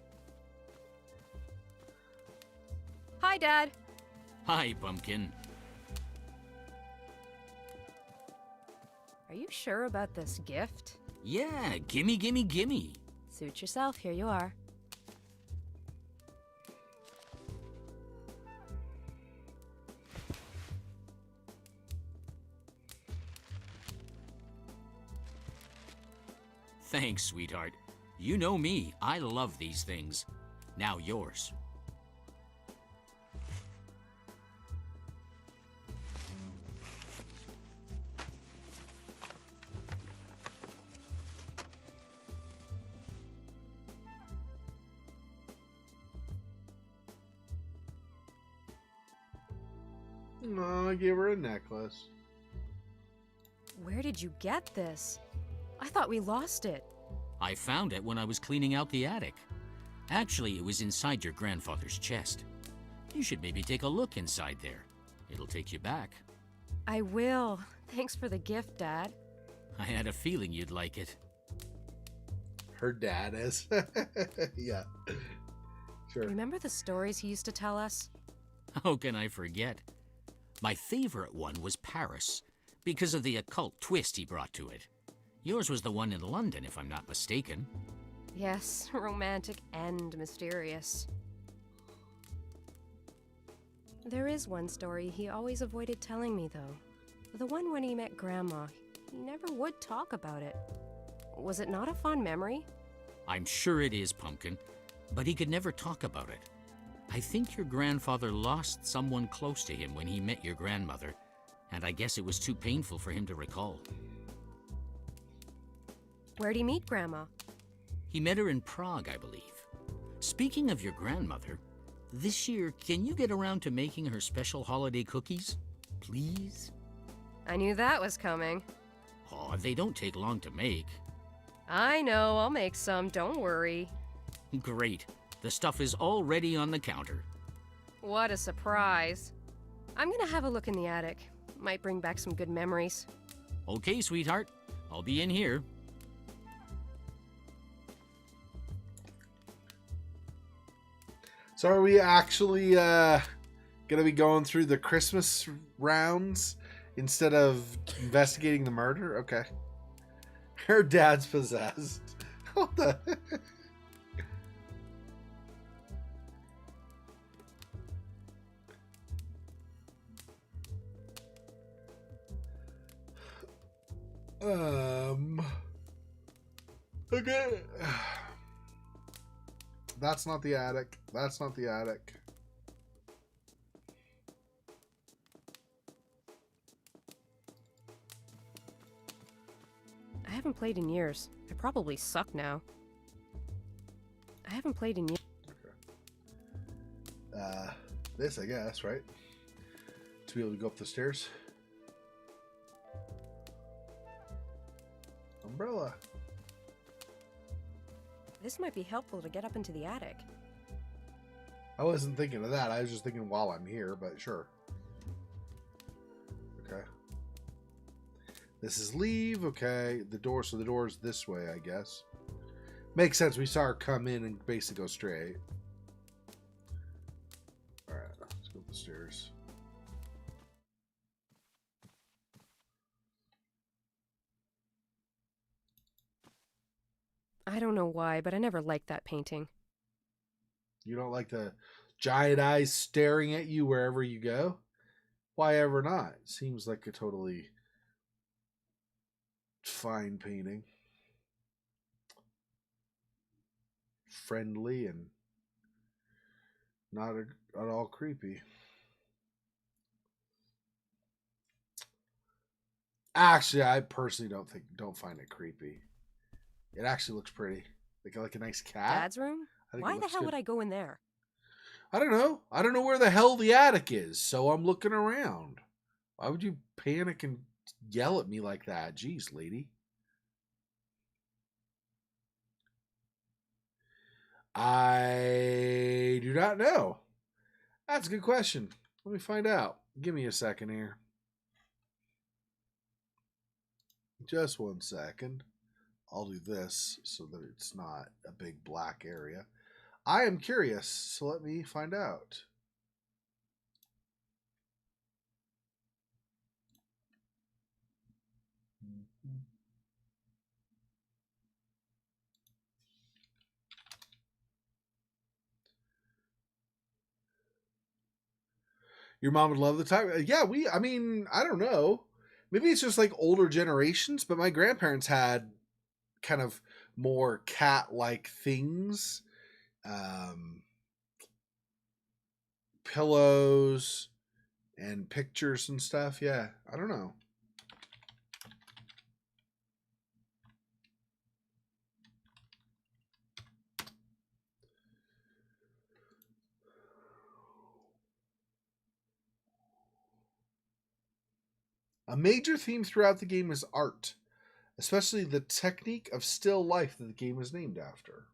Hi, Dad. Hi, Pumpkin. Are you sure about this gift? Yeah, gimme, gimme, gimme. Suit yourself, here you are. Thanks, sweetheart. You know me, I love these things. Now yours. No, I gave her a necklace. Where did you get this? I thought we lost it. I found it when I was cleaning out the attic. Actually, it was inside your grandfather's chest. You should maybe take a look inside there. It'll take you back. I will. Thanks for the gift, Dad. I had a feeling you'd like it. Her dad is. Yeah. Sure. Remember the stories he used to tell us? How can I forget? My favorite one was Paris, because of the occult twist he brought to it. Yours was the one in London, if I'm not mistaken. Yes, romantic and mysterious. There is one story he always avoided telling me, though. The one when he met Grandma. He never would talk about it. Was it not a fond memory? I'm sure it is, Pumpkin, but he could never talk about it. I think your grandfather lost someone close to him when he met your grandmother, and I guess it was too painful for him to recall. Where'd he meet Grandma? He met her in Prague, I believe. Speaking of your grandmother, this year, can you get around to making her special holiday cookies? Please? I knew that was coming. Oh, they don't take long to make. I know, I'll make some, don't worry. Great. The stuff is already on the counter. What a surprise. I'm gonna have a look in the attic. Might bring back some good memories. Okay, sweetheart. I'll be in here. So are we actually gonna be going through the Christmas rounds instead of investigating the murder? Okay. Her dad's possessed. What the? Okay. That's not the attic. That's not the attic. I haven't played in years. I probably suck now. I haven't played in years. Okay. This, I guess, right? To be able to go up the stairs. Umbrella. This might be helpful to get up into the attic. I wasn't thinking of that. I was just thinking while I'm here, but sure. Okay. This is leave. Okay. The door. So the door's this way, I guess. Makes sense. We saw her come in and basically go straight. Alright. Let's go up the stairs. I don't know why, but I never liked that painting. You don't like the giant eyes staring at you wherever you go? Why ever not? Seems like a totally fine painting. Friendly and not at all creepy. Actually, I personally don't find it creepy. It actually looks pretty. Like a nice cat. Dad's room? Why the hell would I go in there? I don't know. I don't know where the hell the attic is, so I'm looking around. Why would you panic and yell at me like that? Jeez, lady. I do not know. That's a good question. Let me find out. Give me a second here. Just 1 second. I'll do this so that it's not a big black area. I am curious, so let me find out. Your mom would love the time. Yeah, I mean, I don't know. Maybe it's just like older generations, but my grandparents had kind of more cat-like things. Pillows and pictures and stuff. Yeah, I don't know. A major theme throughout the game is art, especially the technique of still life that the game is named after.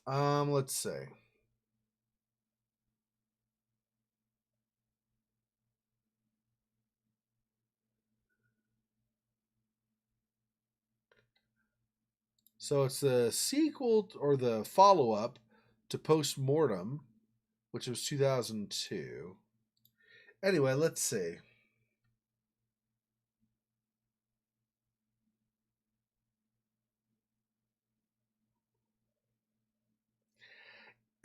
Let's see. So it's the sequel or the follow-up to Postmortem, which was 2002. Anyway, let's see.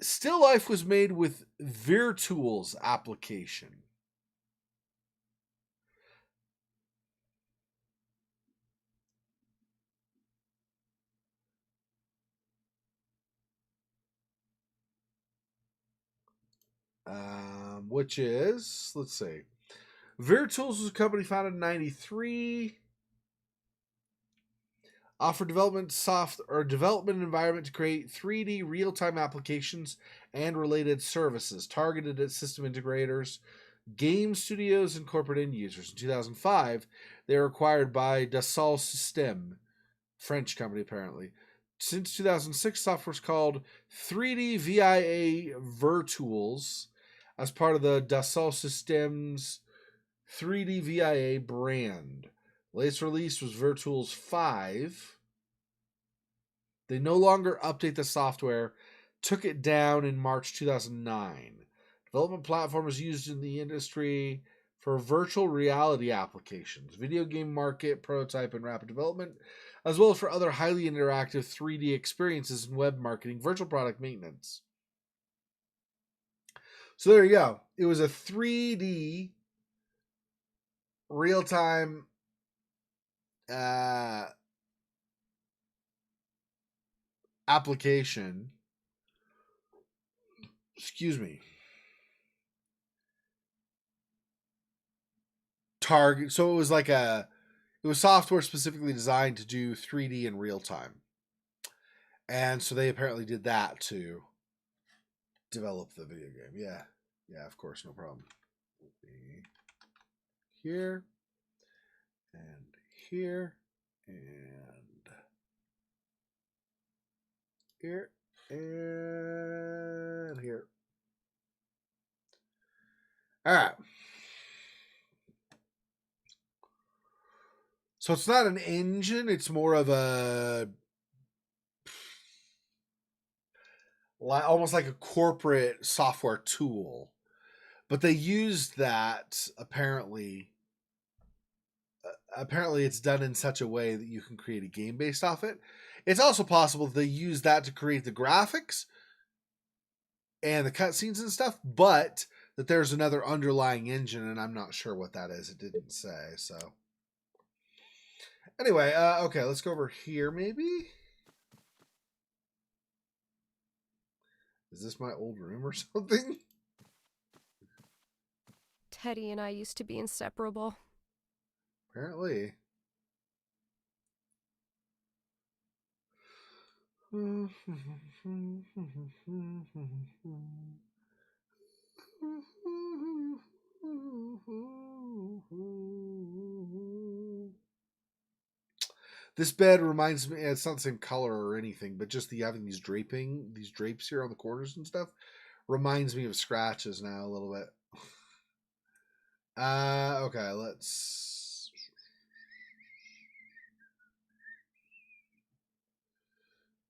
Still Life was made with Virtual's application. Which is, let's see. Virtuals was a company founded in 93. Offered development environment to create 3D real-time applications and related services targeted at system integrators, game studios, and corporate end users. In 2005, they were acquired by Dassault Systèmes, French company apparently. Since 2006, software is called 3D VIA Virtuals as part of the Dassault Systèmes 3D VIA brand. Latest release was Virtuals 5. They no longer update the software, took it down in March 2009. Development platform is used in the industry for virtual reality applications, video game market, prototype, and rapid development, as well as for other highly interactive 3D experiences in web marketing, virtual product maintenance. So there you go. It was a 3D real-time application. Excuse me. Target. So it was like it was software specifically designed to do 3D in real time. And so they apparently did that to develop the video game. Yeah. Yeah, of course, no problem. Here. And here. And here. And here. All right. So it's not an engine, it's more of a almost like a corporate software tool. But they used that apparently it's done in such a way that you can create a game based off it. It's also possible that they use that to create the graphics and the cutscenes and stuff, but that there's another underlying engine, and I'm not sure what that is. It didn't say, so. Anyway, okay, let's go over here, maybe? Is this my old room or something? Teddy and I used to be inseparable. Apparently. This bed reminds me, it's not the same color or anything, but just having these drapes here on the corners and stuff reminds me of scratches now a little bit. Okay, let's...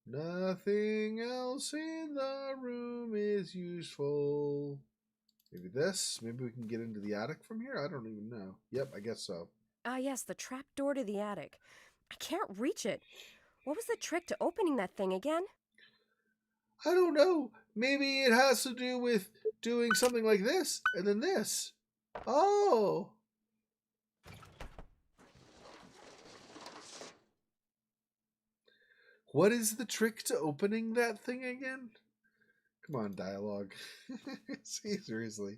Nothing else in the room is useful. Maybe this? Maybe we can get into the attic from here? I don't even know. Yep, I guess so. Yes, the trap door to the attic. I can't reach it. What was the trick to opening that thing again? I don't know. Maybe it has to do with doing something like this and then this. Oh. What is the trick to opening that thing again? Come on, dialogue. See, seriously.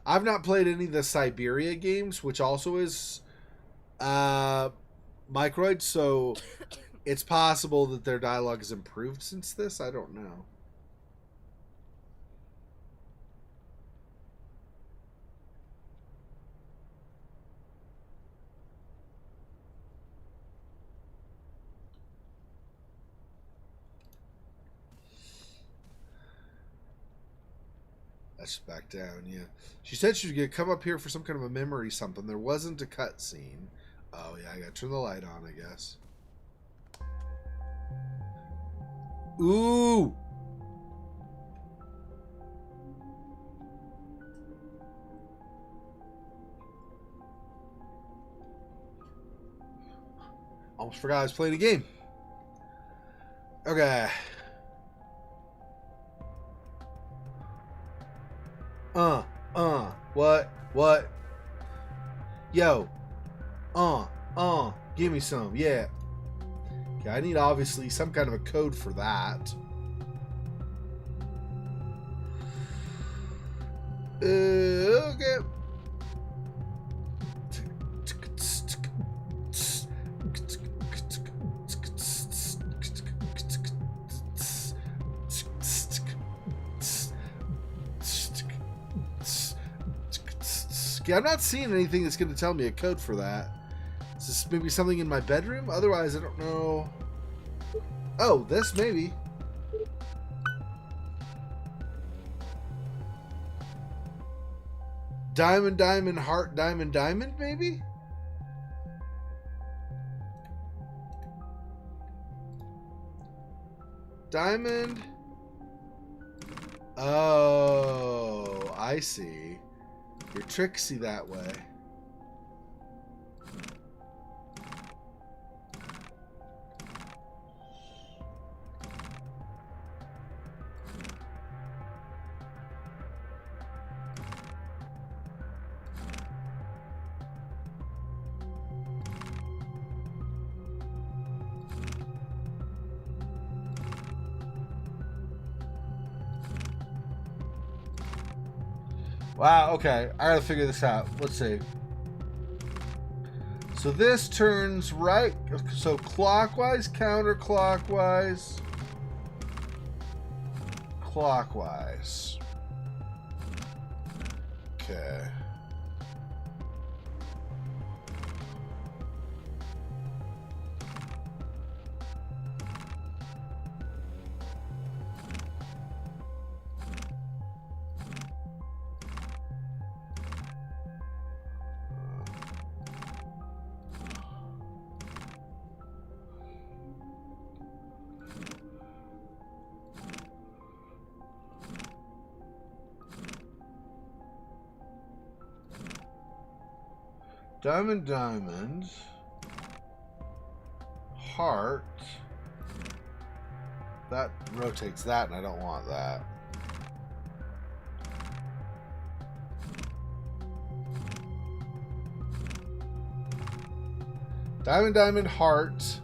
I've not played any of the Siberia games, which also is Microïds, so it's possible that their dialogue has improved since this. I don't know. That's back down, yeah. She said she was going to come up here for some kind of a memory something. There wasn't a cutscene. Oh, yeah, I got to turn the light on, I guess. Ooh! Almost forgot I was playing a game. Okay. What? Yo. Give me some, yeah. Okay, I need obviously some kind of a code for that. Okay. Yeah, I'm not seeing anything that's going to tell me a code for that. Is this maybe something in my bedroom? Otherwise, I don't know. Oh, this maybe. Diamond, diamond, heart, diamond, diamond, maybe? Diamond. Oh, I see. You're tricksy that way. Wow, okay. I gotta figure this out. Let's see. So this turns right. So clockwise, counterclockwise, clockwise. Okay. Diamond, diamond, heart. That rotates that, and I don't want that. Diamond, diamond, heart.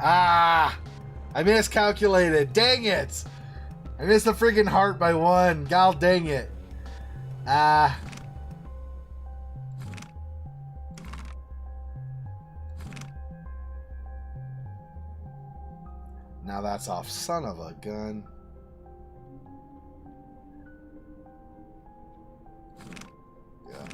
Ah! I miscalculated. Dang it! I missed the friggin' heart by one. God dang it. Ah. Now that's off. Son of a gun. Yeah.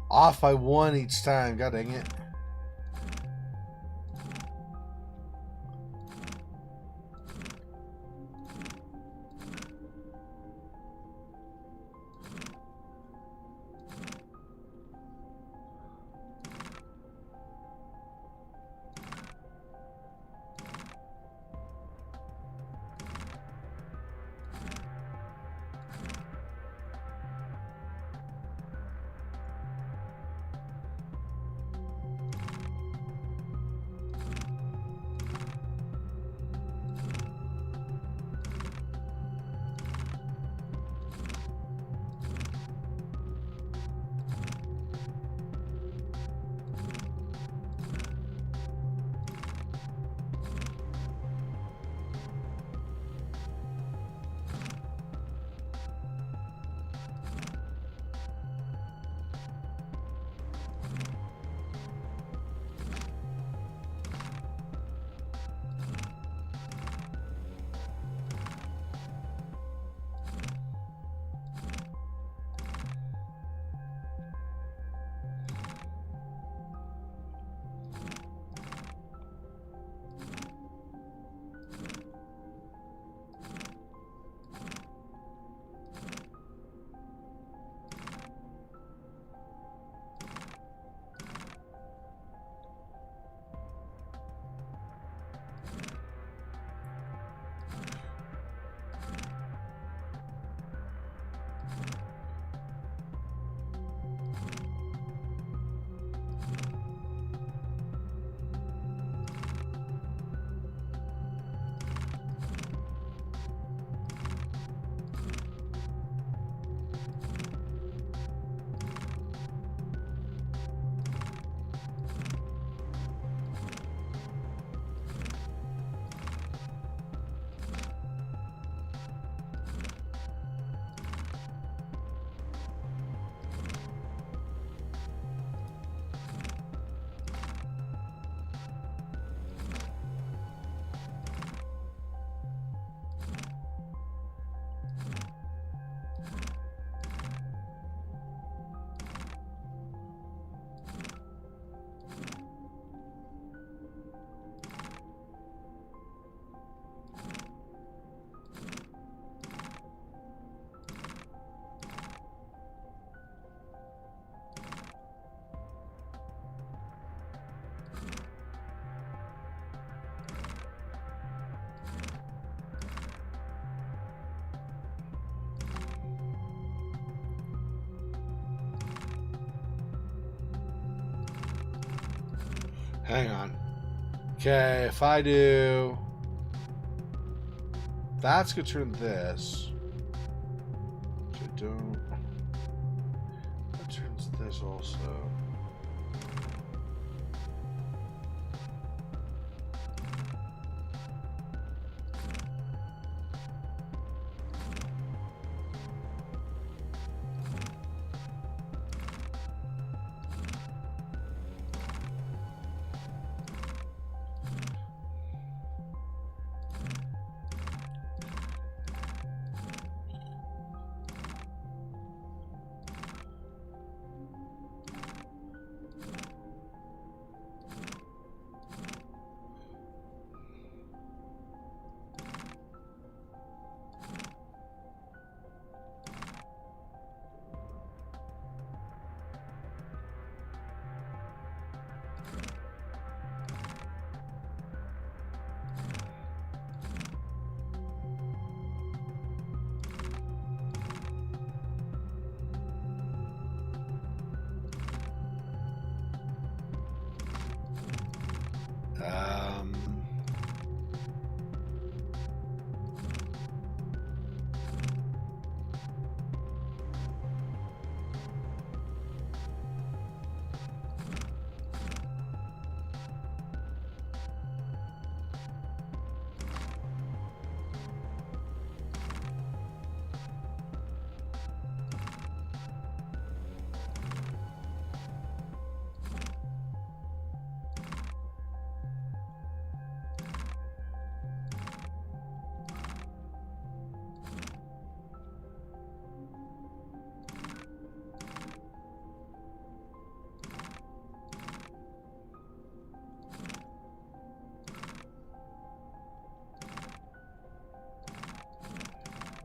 Off by 1 each time. God dang it. Hang on. Okay, if I do... That's going to turn this. Which I don't... That turns this also.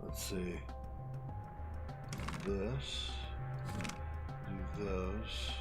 Let's see. This. Do those.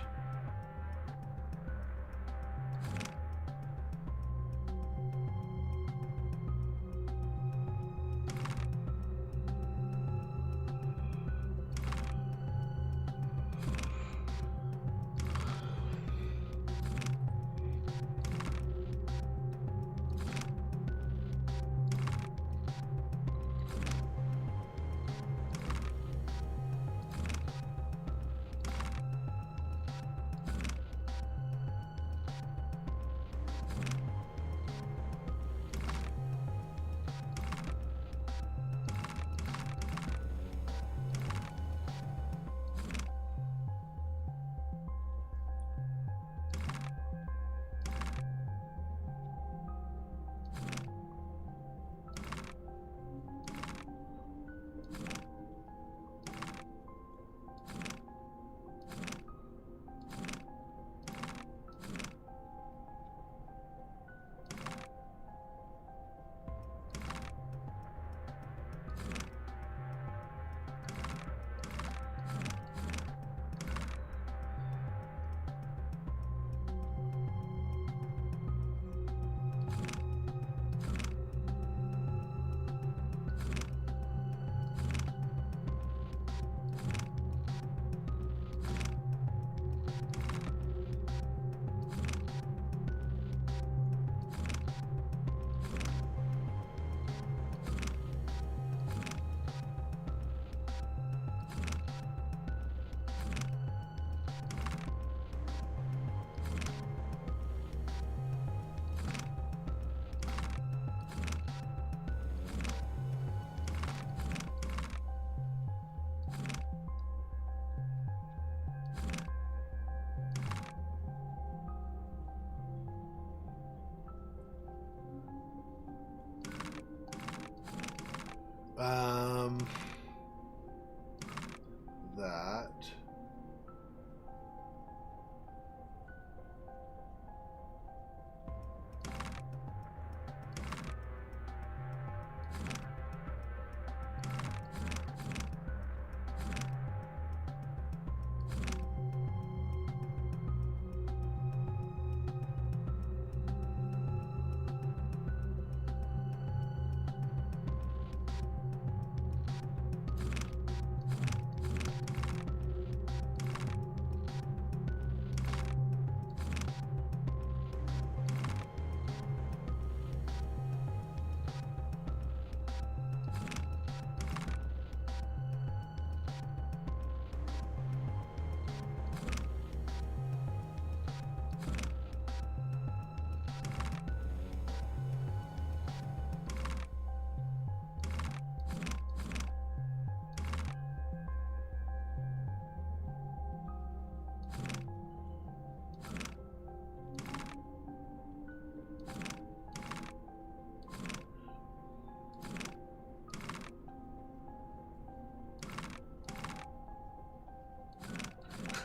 That.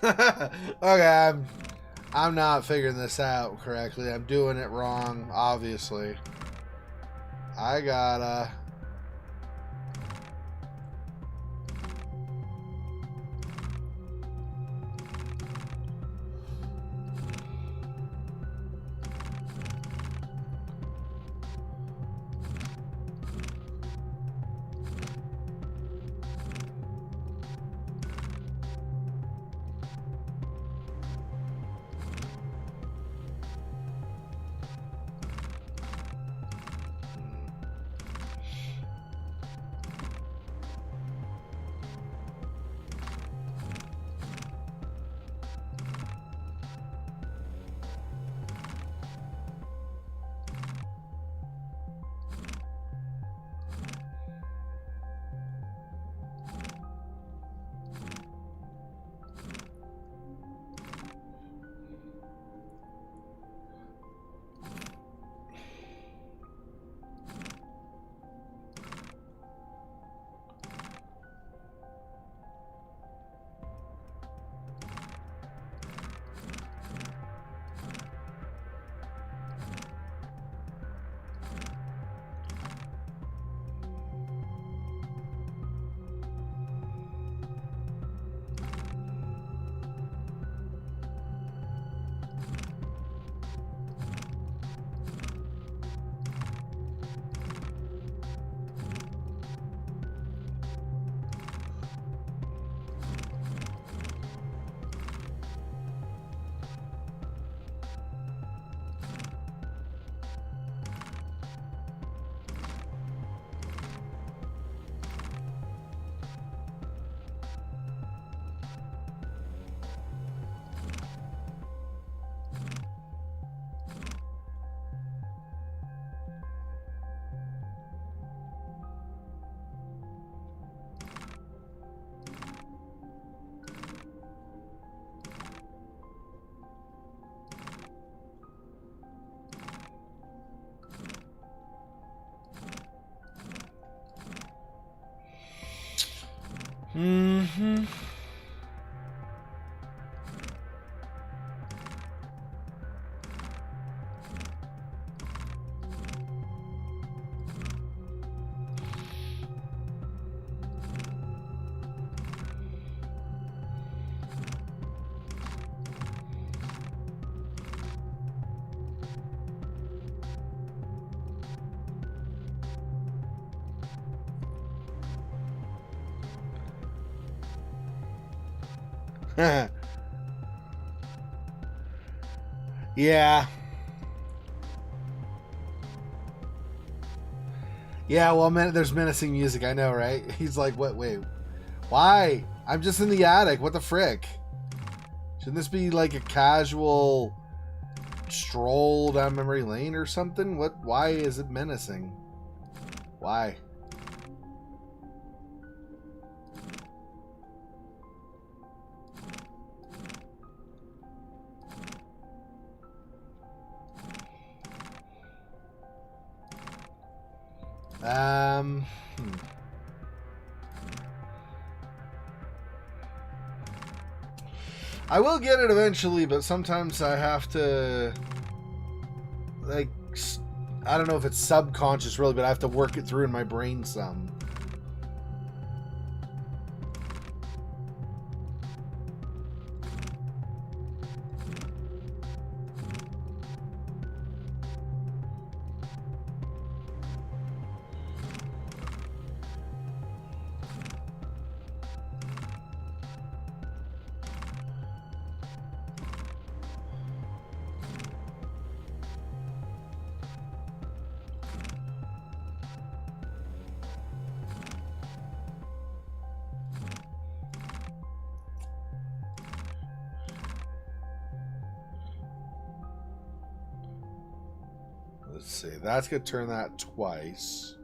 Okay, I'm not figuring this out correctly. I'm doing it wrong, obviously. I gotta... Mm-hmm. Yeah. Yeah, well, there's menacing music, I know, right? He's like, what, wait, why? I'm just in the attic, what the frick? Shouldn't this be like a casual stroll down memory lane or something? Why is it menacing? Why? I will get it eventually, but sometimes I have to, like, I don't know if it's subconscious really, but I have to work it through in my brain some. Let's see. That's going to turn that twice.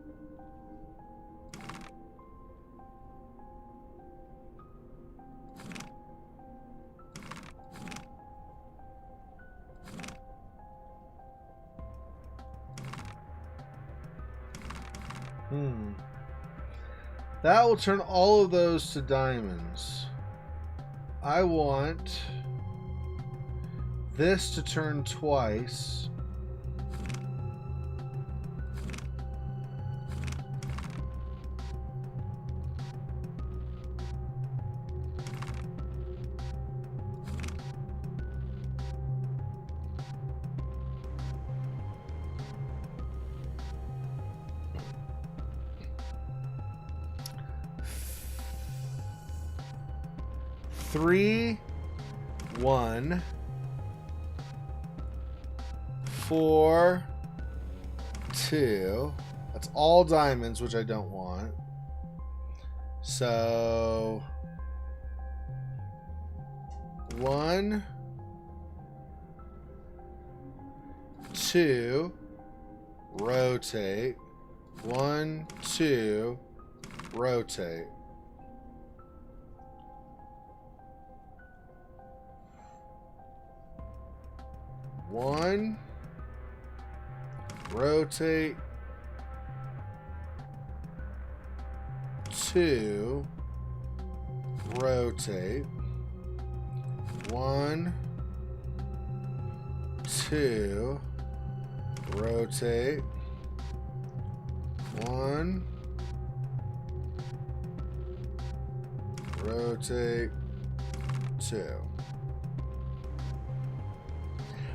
That will turn all of those to diamonds. I want this to turn twice. Three, 1, 4, 2. That's all diamonds, which I don't want. So 1, 2, rotate. 1, 2, rotate. One, rotate, 2, rotate, 1, 2, rotate, 1, rotate, 2.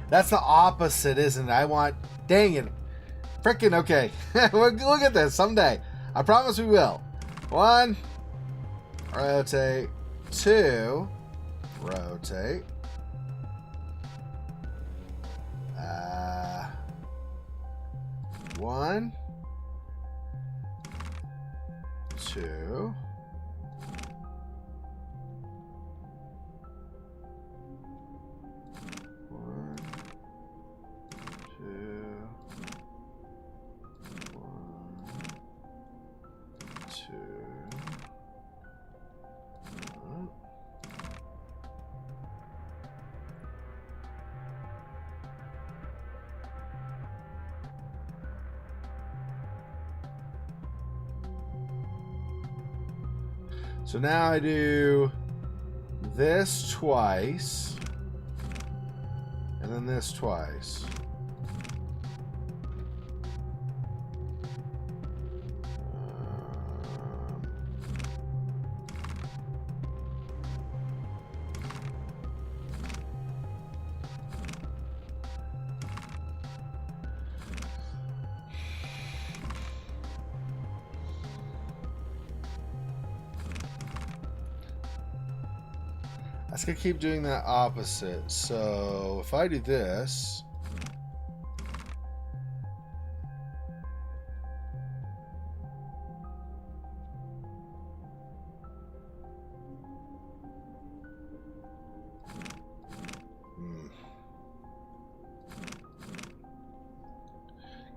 That's the opposite, isn't it? I want... Dang it. Frickin' okay. Look at this someday. I promise we will. 1, rotate. 2, rotate. 1, 2. 2. So now I do this twice, and then this twice. That's gonna keep doing that opposite. So if I do this,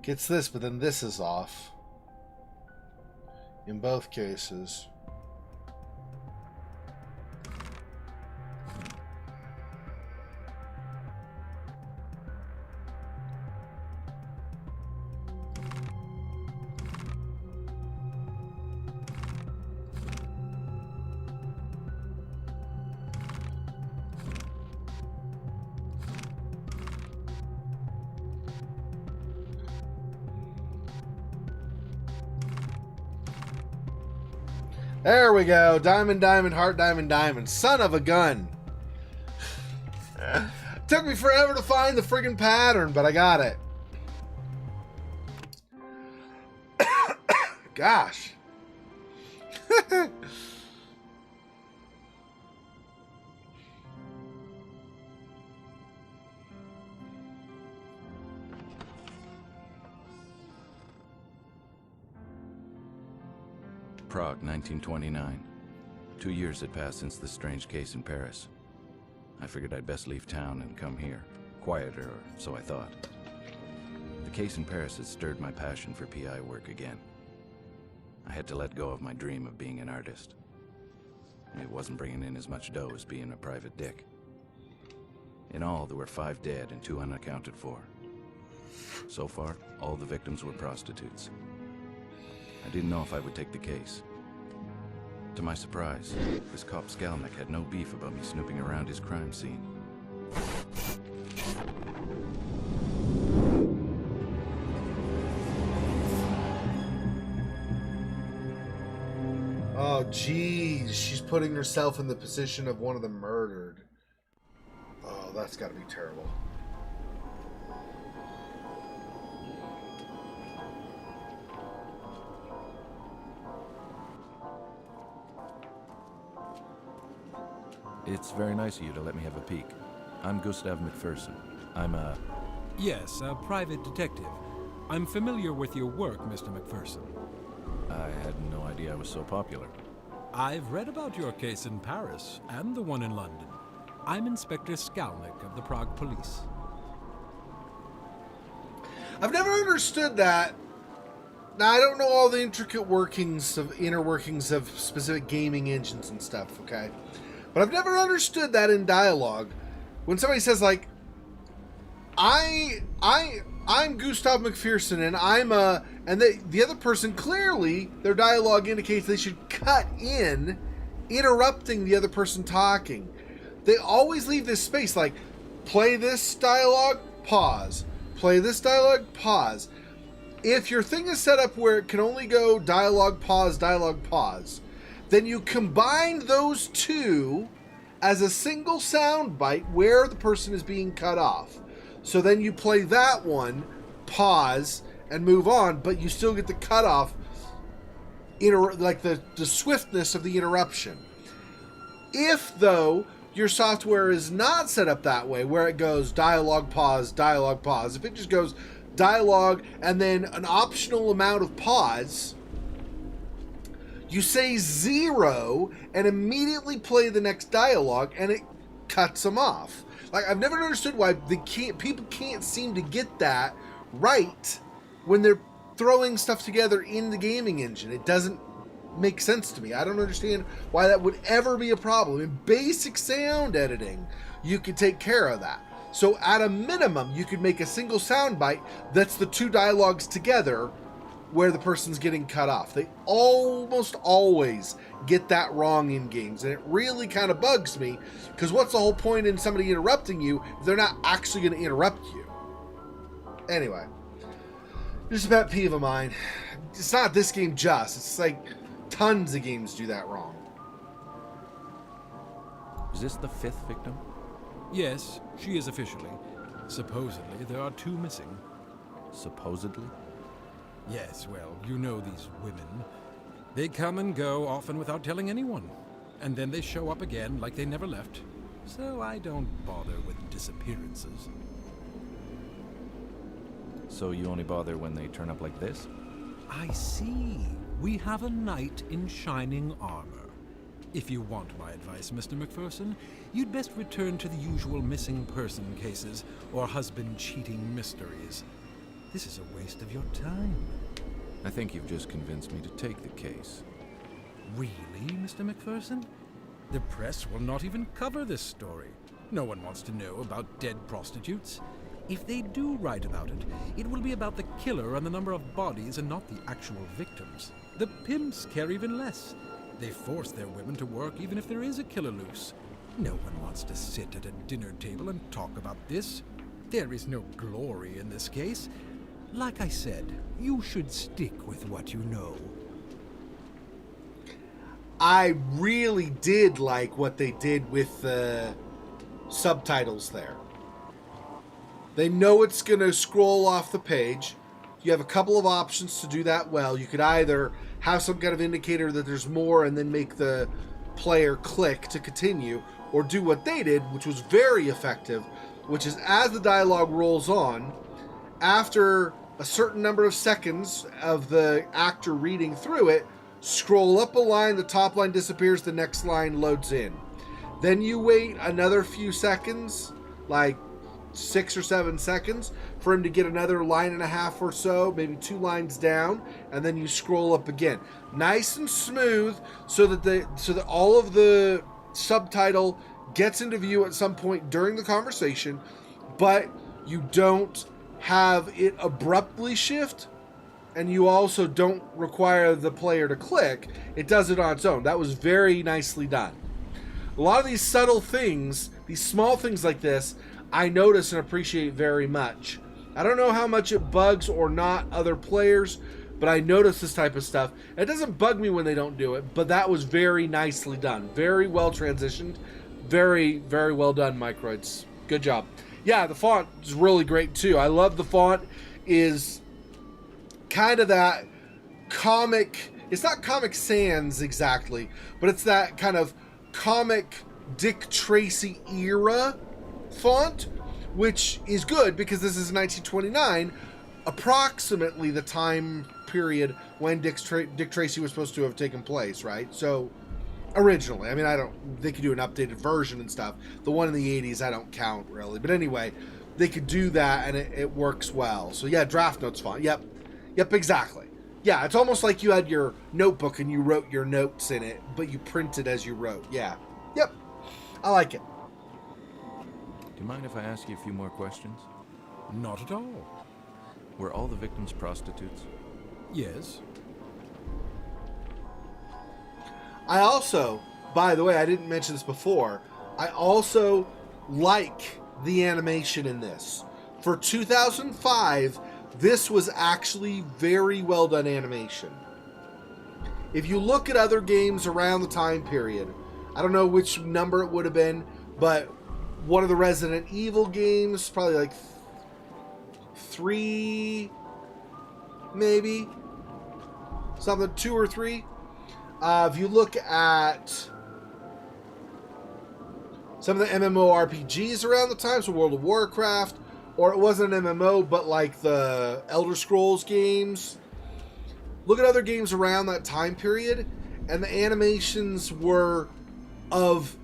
gets this, but then this is off in both cases. There we go. Diamond, diamond, heart, diamond, diamond. Son of a gun. Took me forever to find the friggin' pattern, but I got it. Gosh. Prague, 1929. 2 years had passed since the strange case in Paris. I figured I'd best leave town and come here. Quieter, or so I thought. The case in Paris had stirred my passion for PI work again. I had to let go of my dream of being an artist. It wasn't bringing in as much dough as being a private dick. In all, there were 5 dead and 2 unaccounted for. So far, all the victims were prostitutes. I didn't know if I would take the case. to my surprise, this cop Skalnick had no beef about me snooping around his crime scene. Oh, geez. She's putting herself in the position of one of the murdered. Oh, that's got to be terrible. It's very nice of you to let me have a peek. I'm Gustav McPherson. I'm a... Yes, a private detective. I'm familiar with your work, Mr. McPherson. I had no idea I was so popular. I've read about your case in Paris and the one in London. I'm Inspector Skalnick of the Prague Police. I've never understood that. Now, I don't know all the intricate inner workings of specific gaming engines and stuff, okay? But I've never understood that in dialogue. When somebody says, like, I'm Gustav McPherson, and I'm a... And the other person, clearly, their dialogue indicates they should cut in, interrupting the other person talking. They always leave this space, like, play this dialogue, pause. Play this dialogue, pause. If your thing is set up where it can only go dialogue, pause, then you combine those two as a single sound bite where the person is being cut off. So then you play that one, pause, and move on, but you still get the cutoff, like the swiftness of the interruption. If, though, your software is not set up that way, where it goes dialogue, pause, if it just goes dialogue and then an optional amount of pause, you say 0 and immediately play the next dialogue, and it cuts them off. Like, I've never understood why people can't seem to get that right when they're throwing stuff together in the gaming engine. It doesn't make sense to me. I don't understand why that would ever be a problem. In basic sound editing, you could take care of that. So at a minimum, you could make a single soundbite that's the two dialogues together where the person's getting cut off. They almost always get that wrong in games, and it really kind of bugs me, because what's the whole point in somebody interrupting you if they're not actually going to interrupt you? Anyway, just a pet peeve of mine. It's not this game just. It's like tons of games do that wrong. Is this the 5th victim? Yes, she is officially. Supposedly, there are 2 missing. Supposedly? Yes, well, you know these women. They come and go, often without telling anyone. And then they show up again like they never left. So I don't bother with disappearances. So you only bother when they turn up like this? I see. We have a knight in shining armor. If you want my advice, Mr. McPherson, you'd best return to the usual missing person cases or husband cheating mysteries. This is a waste of your time. I think you've just convinced me to take the case. Really, Mr. McPherson? The press will not even cover this story. No one wants to know about dead prostitutes. If they do write about it, it will be about the killer and the number of bodies and not the actual victims. The pimps care even less. They force their women to work even if there is a killer loose. No one wants to sit at a dinner table and talk about this. There is no glory in this case. Like I said, you should stick with what you know. I really did like what they did with the subtitles there. They know it's going to scroll off the page. You have a couple of options to do that well. You could either have some kind of indicator that there's more and then make the player click to continue, or do what they did, which was very effective, which is as the dialogue rolls on, after a certain number of seconds of the actor reading through it, scroll up a line, the top line disappears, the next line loads in. Then you wait another few seconds, like 6 or 7 seconds, for him to get another line and a half or so, maybe 2 lines down, and then you scroll up again. Nice and smooth, so that all of the subtitle gets into view at some point during the conversation, but you don't have it abruptly shift and you also don't require the player to click. It does it on its own. That was very nicely done. A lot of these subtle things, these small things like this, I notice and appreciate very much. I don't know how much it bugs or not other players, but I notice this type of stuff. It doesn't bug me when they don't do it, but that was very nicely done. Very well transitioned. Very, very well done, Microïds. Good job. Yeah, the font is really great too. I love the font is kind of that comic, it's not Comic Sans exactly, but it's that kind of comic Dick Tracy era font, which is good because this is 1929, approximately the time period when Dick Tracy was supposed to have taken place, right? So originally, I mean, they could do an updated version and stuff. The one in the 80s, I don't count really. But anyway, they could do that and it works well. So yeah, draft notes font. Yep, exactly. Yeah, it's almost like you had your notebook and you wrote your notes in it, but you printed as you wrote. Yeah. Yep. I like it. Do you mind if I ask you a few more questions? Not at all. Were all the victims prostitutes? Yes. I also, by the way, I didn't mention this before, I also like the animation in this. For 2005, this was actually very well done animation. If you look at other games around the time period, I don't know which number it would have been, but one of the Resident Evil games, probably like 3, maybe, something, 2 or 3. If you look at some of the MMORPGs around the time, so World of Warcraft, or it wasn't an MMO, but like the Elder Scrolls games, look at other games around that time period, and the animations were of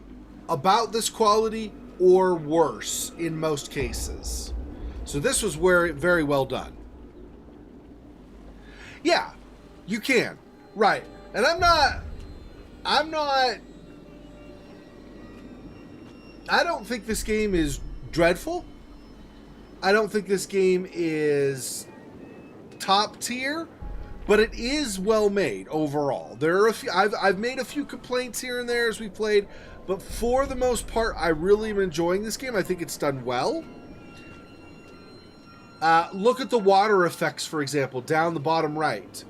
about this quality or worse in most cases. So this was very well done. Yeah, you can. Right. And I don't think this game is dreadful. I don't think this game is top tier, but it is well made overall. There are a few, I've made a few complaints here and there as we played, but for the most part, I really am enjoying this game. I think it's done well. Look at the water effects, for example, down the bottom right.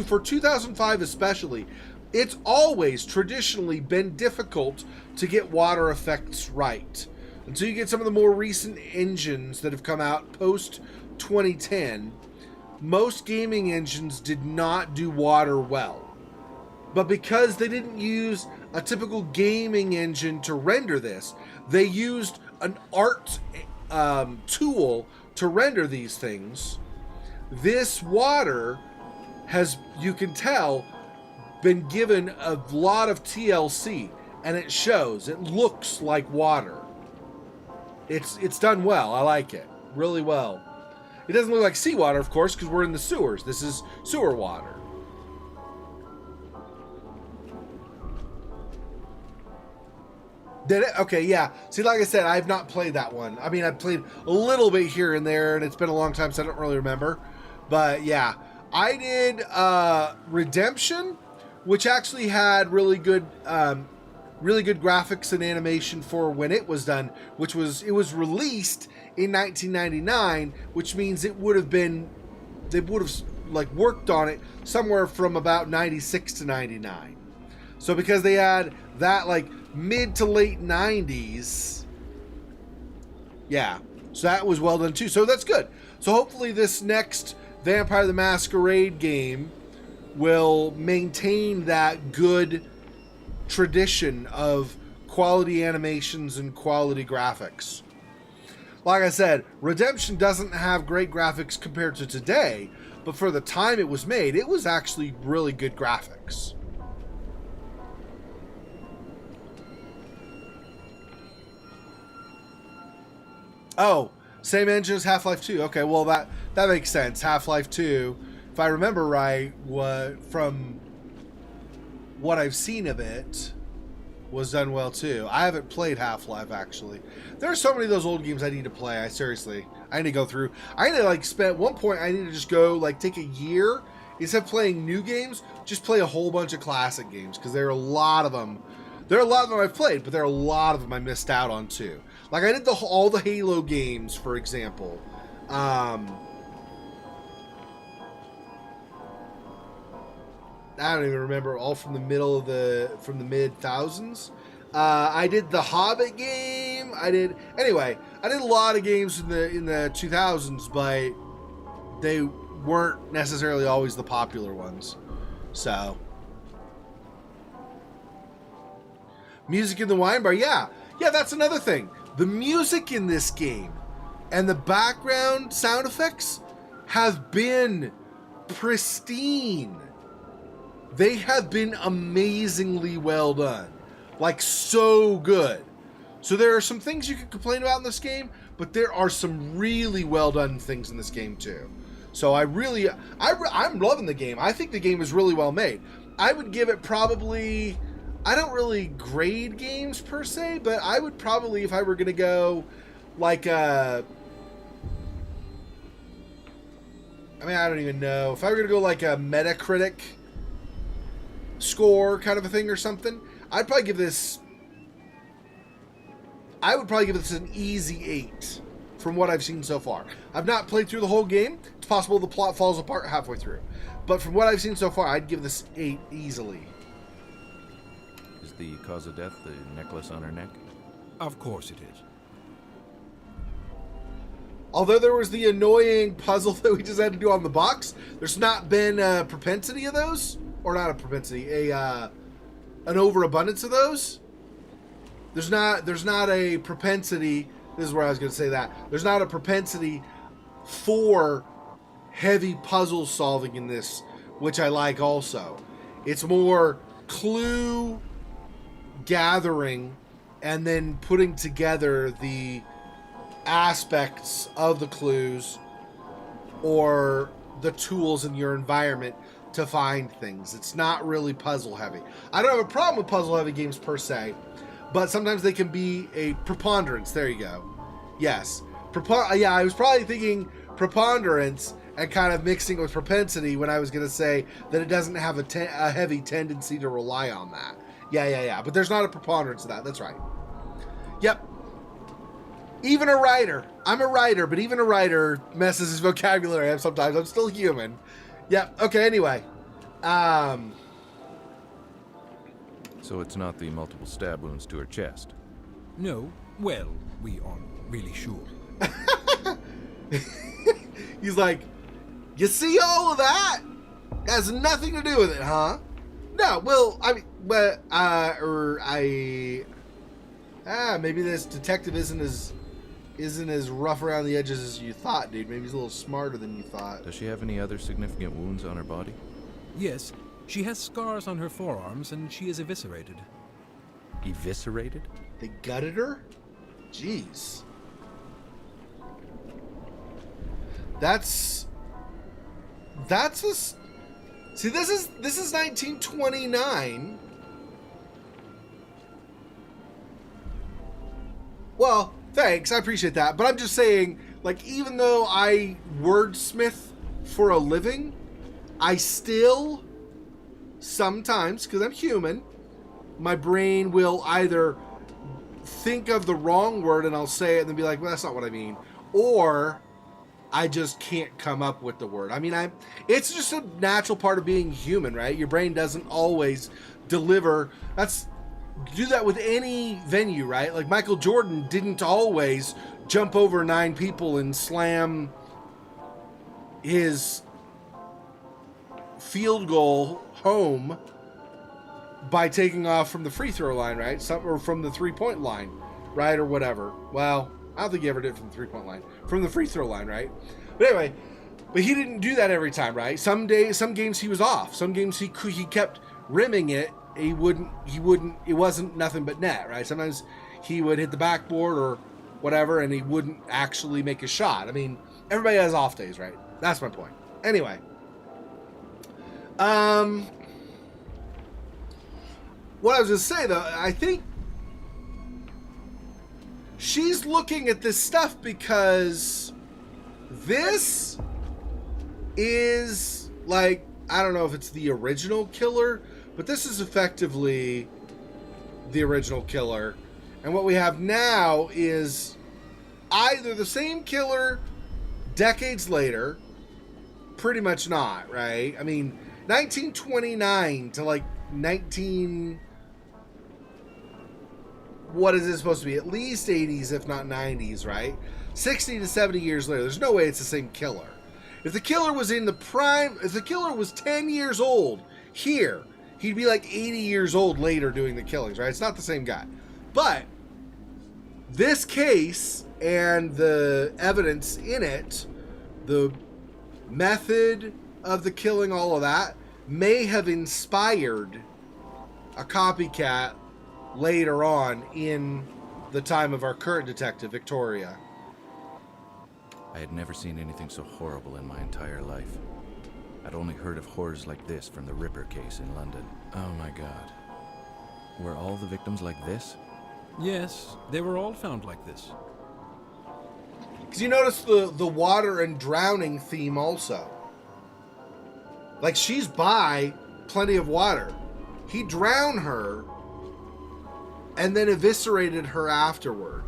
For 2005 especially, it's always traditionally been difficult to get water effects right. Until you get some of the more recent engines that have come out post 2010, most gaming engines did not do water well. But because they didn't use a typical gaming engine to render this, they used an art tool to render these things. This water has, you can tell, been given a lot of TLC, and it shows. It looks like water. It's done well. I like it really well. It doesn't look like seawater, of course, because we're in the sewers. This is sewer water. Did it? Okay, yeah. See, like I said, I've not played that one. I mean, I've played a little bit here and there, and it's been a long time, so I don't really remember. But yeah, I did Redemption, which actually had really good graphics and animation for when it was done. It was released in 1999, which means they would have like worked on it somewhere from about 96 to 99. So because they had that like mid to late 90s, yeah, so that was well done too. So that's good. So hopefully this next Vampire the Masquerade game will maintain that good tradition of quality animations and quality graphics. Like I said, Redemption doesn't have great graphics compared to today, but for the time it was made, it was actually really good graphics. Oh, same engine as Half-Life 2. Okay, well that makes sense. Half-Life 2, if I remember right, from what I've seen of it, was done well too. I haven't played Half-Life actually. There are so many of those old games I need to play. I need to go through. I need to like spend at one point. I need to just go like take a year instead of playing new games. Just play a whole bunch of classic games because there are a lot of them. There are a lot of them I've played, but there are a lot of them I missed out on too. Like I did all the Halo games, for example. I don't even remember, all from the mid thousands. I did the Hobbit game. I did a lot of games in the 2000s, but they weren't necessarily always the popular ones. So, music in the wine bar, yeah, that's another thing. The music in this game and the background sound effects have been pristine. They have been amazingly well done. Like, so good. So there are some things you could complain about in this game, but there are some really well done things in this game too. So I'm loving the game. I think the game is really well made. I would give it probably, I don't really grade games per se, but I would probably, if I were going to go like I don't even know. If I were going to go like a Metacritic score kind of a thing or something, I would probably give this an easy 8 from what I've seen so far. I've not played through the whole game. It's possible the plot falls apart halfway through. But from what I've seen so far, I'd give this 8 easily. Is the cause of death the necklace on her neck? Of course it is. Although there was the annoying puzzle that we just had to do on the box, there's not been a propensity of those. Or not a propensity, an overabundance of those. There's not a propensity. This is where I was going to say that. There's not a propensity for heavy puzzle solving in this, which I like also. It's more clue gathering and then putting together the aspects of the clues or the tools in your environment to find things. It's not really puzzle heavy. I don't have a problem with puzzle heavy games per se, but sometimes they can be a preponderance. There you go. Yes. I was probably thinking preponderance and kind of mixing it with propensity when I was going to say that it doesn't have a heavy tendency to rely on that. Yeah. But there's not a preponderance of that. That's right. Yep. Even a writer. I'm a writer, but even a writer messes his vocabulary up sometimes. I'm still human. Yep. Okay, anyway. So it's not the multiple stab wounds to her chest? No. Well, we aren't really sure. He's like, you see all of that? Has nothing to do with it, huh? No, well, I mean, but, maybe this detective isn't as rough around the edges as you thought, dude. Maybe he's a little smarter than you thought. Does she have any other significant wounds on her body? Yes, she has scars on her forearms and she is eviscerated. Eviscerated? They gutted her? Jeez. See, this is 1929. Well, thanks, I appreciate that. But I'm just saying, like, even though I wordsmith for a living, I still sometimes, because I'm human, my brain will either think of the wrong word and I'll say it and then be like, well, that's not what I mean. Or I just can't come up with the word. I mean, it's just a natural part of being human, right? Your brain doesn't always deliver. Do that with any venue, right? Like Michael Jordan didn't always jump over 9 people and slam his field goal home by taking off from the free throw line, right? Or from the 3-point line, right? Or whatever. Well, I don't think he ever did from the 3-point line. From the free throw line, right? But anyway, but he didn't do that every time, right? Some games he was off. Some games he kept rimming it. It wasn't nothing but net, right? Sometimes he would hit the backboard or whatever and he wouldn't actually make a shot. I mean, everybody has off days, right? That's my point. Anyway. What I was going to say, though, I think she's looking at this stuff because This is like, I don't know if it's the original killer, but this is effectively the original killer. And what we have now is either the same killer decades later, pretty much not, right? I mean, 1929 to like 19... what is it supposed to be? At least 80s, if not 90s, right? 60 to 70 years later, there's no way it's the same killer. If the killer was in the prime, if the killer was 10 years old here, he'd be like 80 years old later doing the killings, right? It's not the same guy. But this case and the evidence in it, the method of the killing, all of that, may have inspired a copycat later on in the time of our current detective, Victoria. I had never seen anything so horrible in my entire life. I'd only heard of horrors like this from the Ripper case in London. Oh my God. Were all the victims like this? Yes, they were all found like this. Because you notice the water and drowning theme also. Like, she's by plenty of water. He drowned her and then eviscerated her afterward.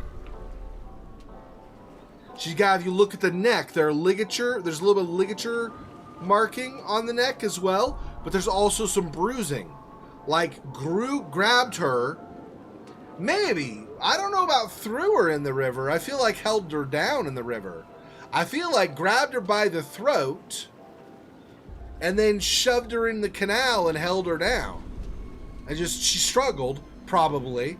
She's got, if you look at the neck, there's a little bit of ligature marking on the neck as well, but there's also some bruising. Like, grabbed her, maybe, I don't know about threw her in the river. I feel like held her down in the river. I feel like grabbed her by the throat and then shoved her in the canal and held her down. And she struggled, probably.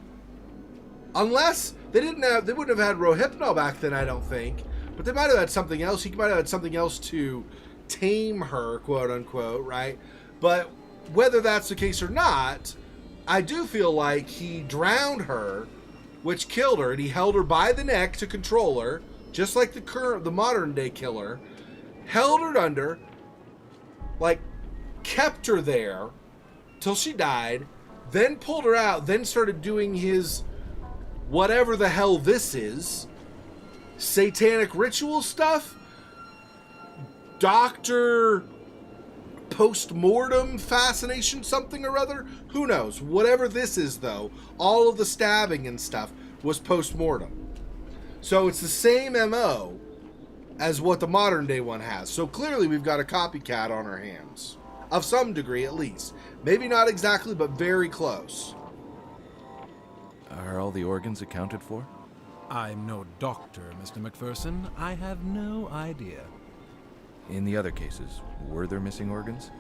Unless they wouldn't have had Rohypnol back then, I don't think. But they might have had something else. He might have had something else to tame her, quote unquote, right? But whether that's the case or not, I do feel like he drowned her, which killed her, and he held her by the neck to control her, just like the modern day killer. Held her under, like, kept her there till she died, then pulled her out, then started doing his whatever the hell this is, satanic ritual stuff, doctor post-mortem fascination something or other, who knows. Whatever this is, though, all of the stabbing and stuff was post-mortem. So it's the same MO as what the modern day one has. So clearly we've got a copycat on our hands, of some degree at least. Maybe not exactly, but very close. Are all the organs accounted for? I'm no doctor, Mr. McPherson. I have no idea. In the other cases, were there missing organs?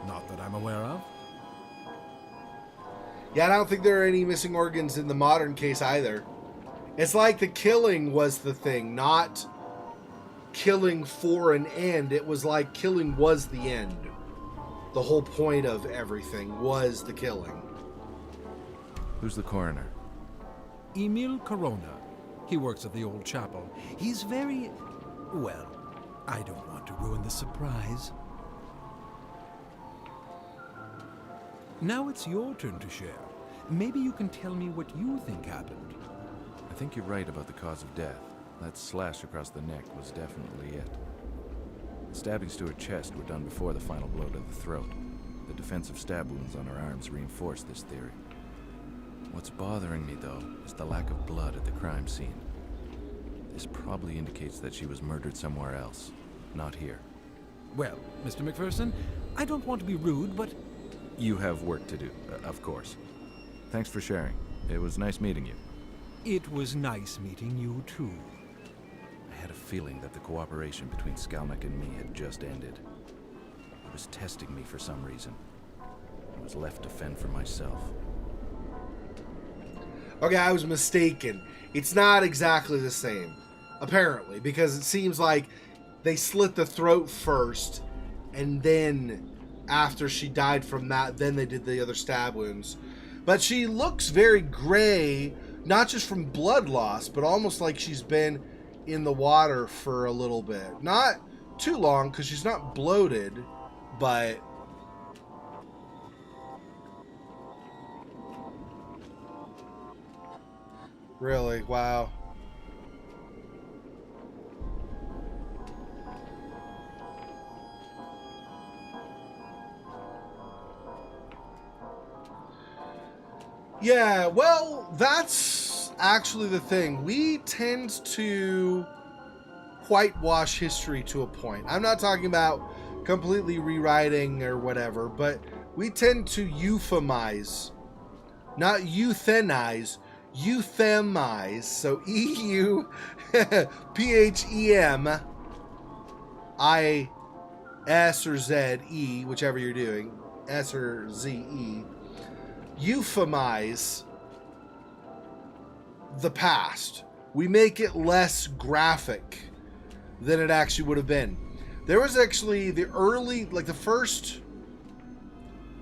Not that I'm aware of. Yeah, I don't think there are any missing organs in the modern case either. It's like the killing was the thing, not killing for an end. It was like killing was the end. The whole point of everything was the killing. Who's the coroner? Emil Corona. He works at the old chapel. He's very... well, I don't want to ruin the surprise. Now it's your turn to share. Maybe you can tell me what you think happened. I think you're right about the cause of death. That slash across the neck was definitely it. The stabbings to her chest were done before the final blow to the throat. The defensive stab wounds on her arms reinforce this theory. What's bothering me, though, is the lack of blood at the crime scene. This probably indicates that she was murdered somewhere else, not here. Well, Mr. McPherson, I don't want to be rude, but... You have work to do, of course. Thanks for sharing. It was nice meeting you. It was nice meeting you, too. I had a feeling that the cooperation between Skalnik and me had just ended. He was testing me for some reason. I was left to fend for myself. Okay, I was mistaken. It's not exactly the same, apparently, because it seems like they slit the throat first, and then after she died from that, then they did the other stab wounds. But she looks very gray, not just from blood loss, but almost like she's been in the water for a little bit. Not too long, because she's not bloated, but... Really? Wow. Yeah, well, that's actually the thing. We tend to whitewash history to a point. I'm not talking about completely rewriting or whatever, but we tend to euphemize, not euthanize, euphemize. So EUPHEMIS or ZE, whichever you're doing, S or ZE, euphemize the past. We make it less graphic than it actually would have been. There was actually the early, like the first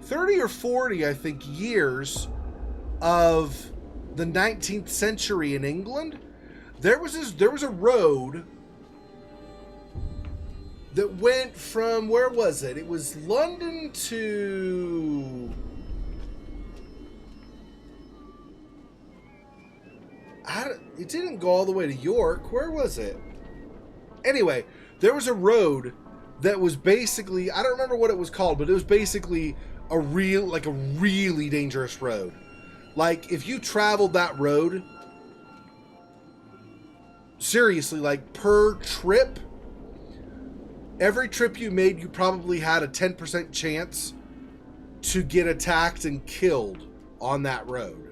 30 or 40, I think, years of the 19th century in England. There was a road that went from, where was it? It was London to... it didn't go all the way to York. Where was it? Anyway, there was a road that was basically, I don't remember what it was called, but it was basically a really dangerous road. Like, if you traveled that road, seriously, like per trip, every trip you made, you probably had a 10% chance to get attacked and killed on that road.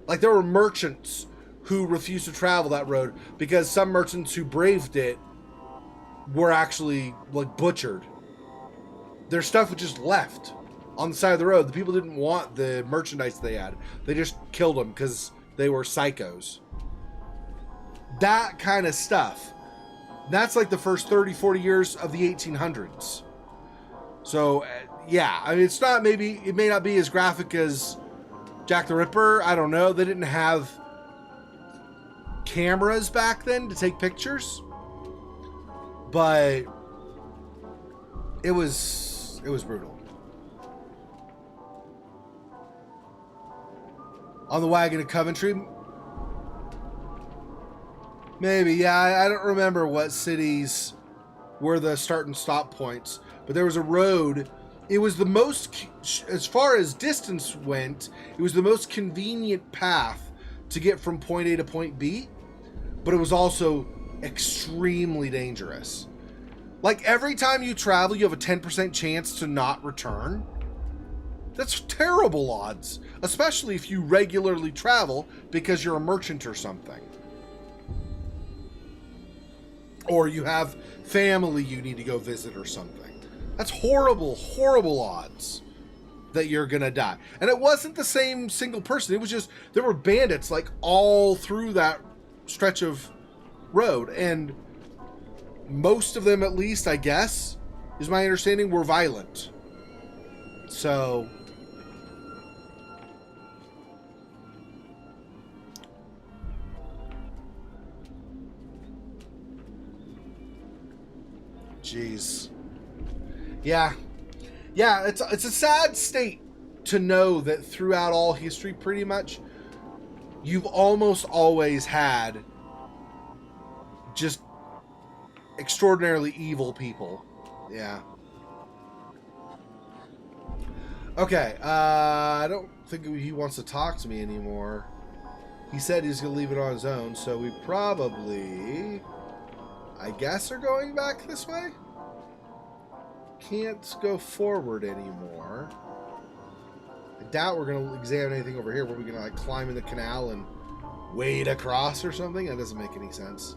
Like, there were merchants who refused to travel that road because some merchants who braved it were actually, like, butchered. Their stuff was just left on the side of the road. The people didn't want the merchandise they had. They just killed them because they were psychos. That kind of stuff. That's like the first 30, 40 years of the 1800s. So, yeah, I mean, it may not be as graphic as Jack the Ripper. I don't know. They didn't have cameras back then to take pictures. But it was brutal. On the wagon to Coventry? Maybe, yeah. I don't remember what cities were the start and stop points. But there was a road. It was the most, as far as distance went, it was the most convenient path to get from point A to point B. But it was also extremely dangerous. Like, every time you travel, you have a 10% chance to not return. That's terrible odds, especially if you regularly travel because you're a merchant or something. Or you have family you need to go visit or something. That's horrible, horrible odds that you're gonna die. And it wasn't the same single person. It was just, there were bandits like all through that stretch of road. And most of them, at least, I guess, is my understanding, were violent. So... jeez. Yeah, it's a sad state to know that throughout all history, pretty much, you've almost always had just extraordinarily evil people. Yeah. Okay, I don't think he wants to talk to me anymore. He said he's going to leave it on his own, so we probably, I guess, are going back this way? Can't go forward anymore. I doubt we're going to examine anything over here. Were we going to, like, climb in the canal and wade across or something? That doesn't make any sense.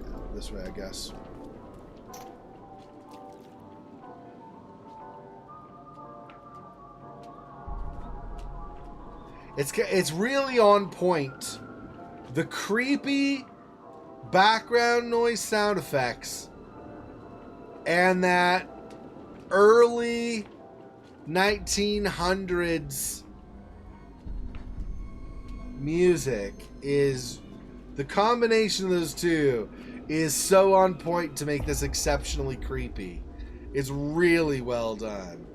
Yeah, this way, I guess. It's really on point. The creepy background noise sound effects and that early 1900s music is, the combination of those two is so on point to make this exceptionally creepy. It's really well done.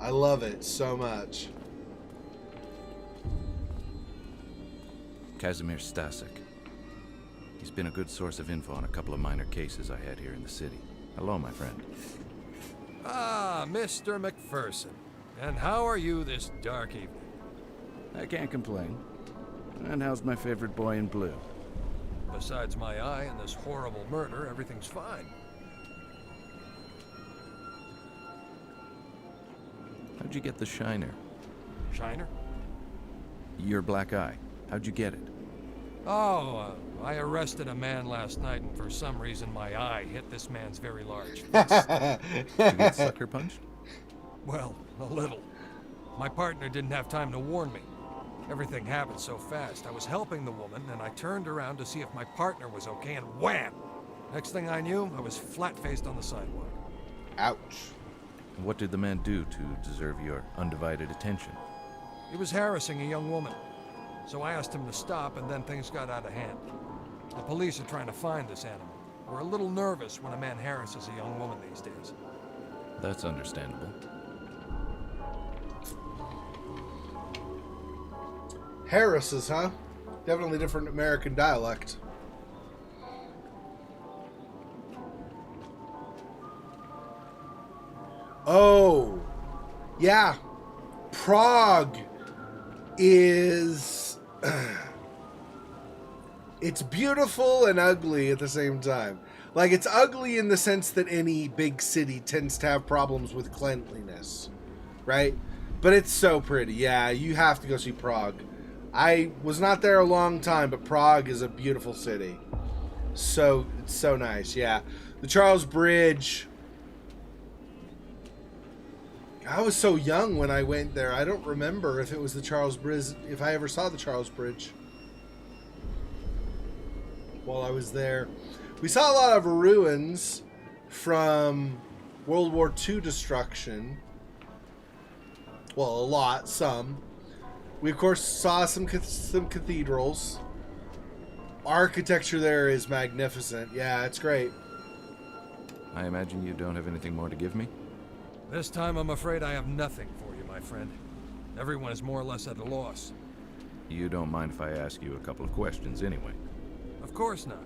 I love it so much. Casimir Stasek. He's been a good source of info on a couple of minor cases I had here in the city. Hello, my friend. Ah, Mr. McPherson. And how are you this dark evening? I can't complain. And how's my favorite boy in blue? Besides my eye and this horrible murder, everything's fine. How'd you get the shiner? Shiner? Your black eye. How'd you get it? Oh, I arrested a man last night, and for some reason my eye hit this man's very large fist. Did you get sucker punched? Well, a little. My partner didn't have time to warn me. Everything happened so fast. I was helping the woman, and I turned around to see if my partner was okay, and wham! Next thing I knew, I was flat-faced on the sidewalk. Ouch. What did the man do to deserve your undivided attention? He was harassing a young woman. So I asked him to stop, and then things got out of hand. The police are trying to find this animal. We're a little nervous when a man harasses a young woman these days. That's understandable. Harris's, huh? Definitely different American dialect. Oh, yeah. Prague is... it's beautiful and ugly at the same time. Like, it's ugly in the sense that any big city tends to have problems with cleanliness, right? But it's so pretty. Yeah, you have to go see Prague. I was not there a long time, but Prague is a beautiful city. So, it's so nice, yeah. The Charles Bridge. I was so young when I went there. I don't remember if it was the Charles Bridge, if I ever saw the Charles Bridge while I was there. We saw a lot of ruins from World War II destruction. Well, a lot, some. We, of course, saw some cathedrals. Architecture there is magnificent. Yeah, it's great. I imagine you don't have anything more to give me? This time, I'm afraid I have nothing for you, my friend. Everyone is more or less at a loss. You don't mind if I ask you a couple of questions anyway? Of course not.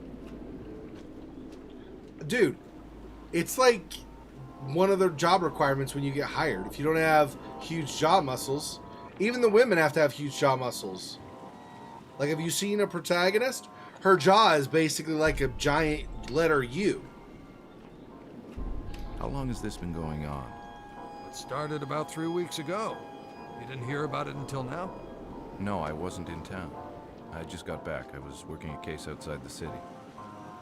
Dude, it's like one of the job requirements when you get hired. If you don't have huge jaw muscles, even the women have to have huge jaw muscles. Like, have you seen a protagonist? Her jaw is basically like a giant letter U. How long has this been going on? It started about 3 weeks ago. You didn't hear about it until now? No, I wasn't in town. I just got back. I was working a case outside the city.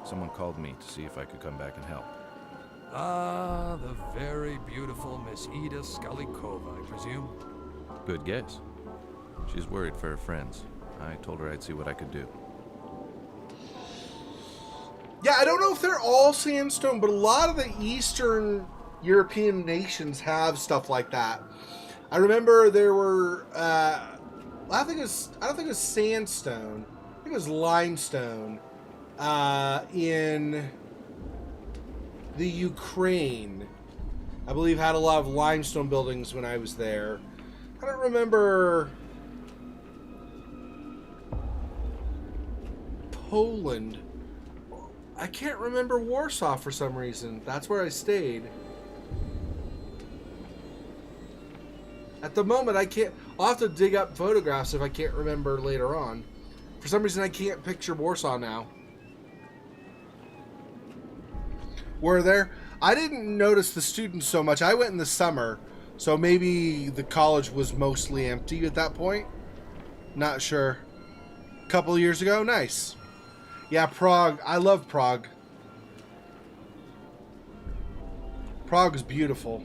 Someone called me to see if I could come back and help. Ah, the very beautiful Miss Ida Skalikova, I presume? Good guess. She's worried for her friends. I told her I'd see what I could do. Yeah, I don't know if they're all sandstone, but a lot of the Eastern European nations have stuff like that. I remember there were, I don't think it was sandstone. I think it was limestone in the Ukraine. I believe had a lot of limestone buildings when I was there. I don't remember Poland. I can't remember Warsaw for some reason. That's where I stayed. At the moment, I can't... I'll have to dig up photographs if I can't remember later on. For some reason, I can't picture Warsaw now. Were there? I didn't notice the students so much. I went in the summer, so maybe the college was mostly empty at that point. Not sure. A couple of years ago? Nice. Yeah, Prague. I love Prague. Prague is beautiful.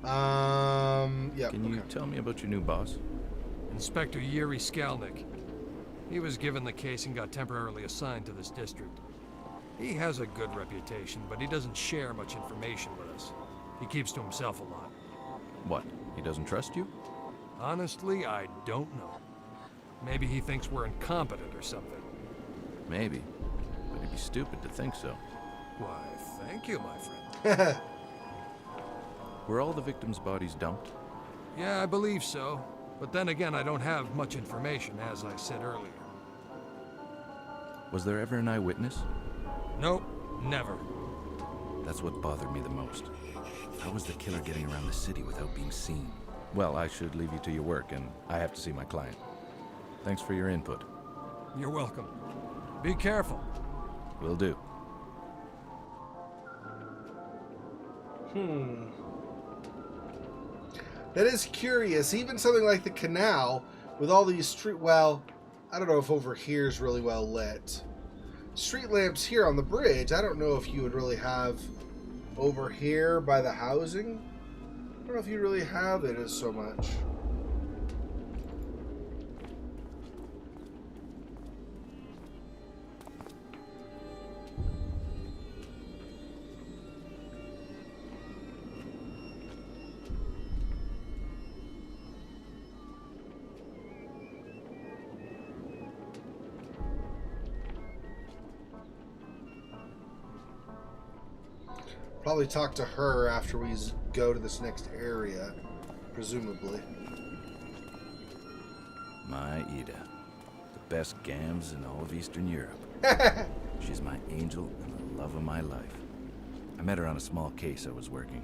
Yeah. Can you tell me about your new boss? Inspector Yuri Skalnik. He was given the case and got temporarily assigned to this district. He has a good reputation, but he doesn't share much information with us. He keeps to himself a lot. What? He doesn't trust you? Honestly, I don't know. Maybe he thinks we're incompetent or something. Maybe. But he'd be stupid to think so. Why, thank you, my friend. Were all the victims' bodies dumped? Yeah, I believe so. But then again, I don't have much information, as I said earlier. Was there ever an eyewitness? Nope, never. That's what bothered me the most. How was the killer getting around the city without being seen? Well, I should leave you to your work, and I have to see my client. Thanks for your input. You're welcome. Be careful. Will do. That is curious. Even something like the canal with all these street... Well, I don't know if over here is really well lit. Street lamps here on the bridge, I don't know if you would really have over here by the housing. I don't know if you really have it as so much. Probably talk to her after we go to this next area, presumably. My Ida. The best gams in all of Eastern Europe. She's my angel and the love of my life. I met her on a small case I was working.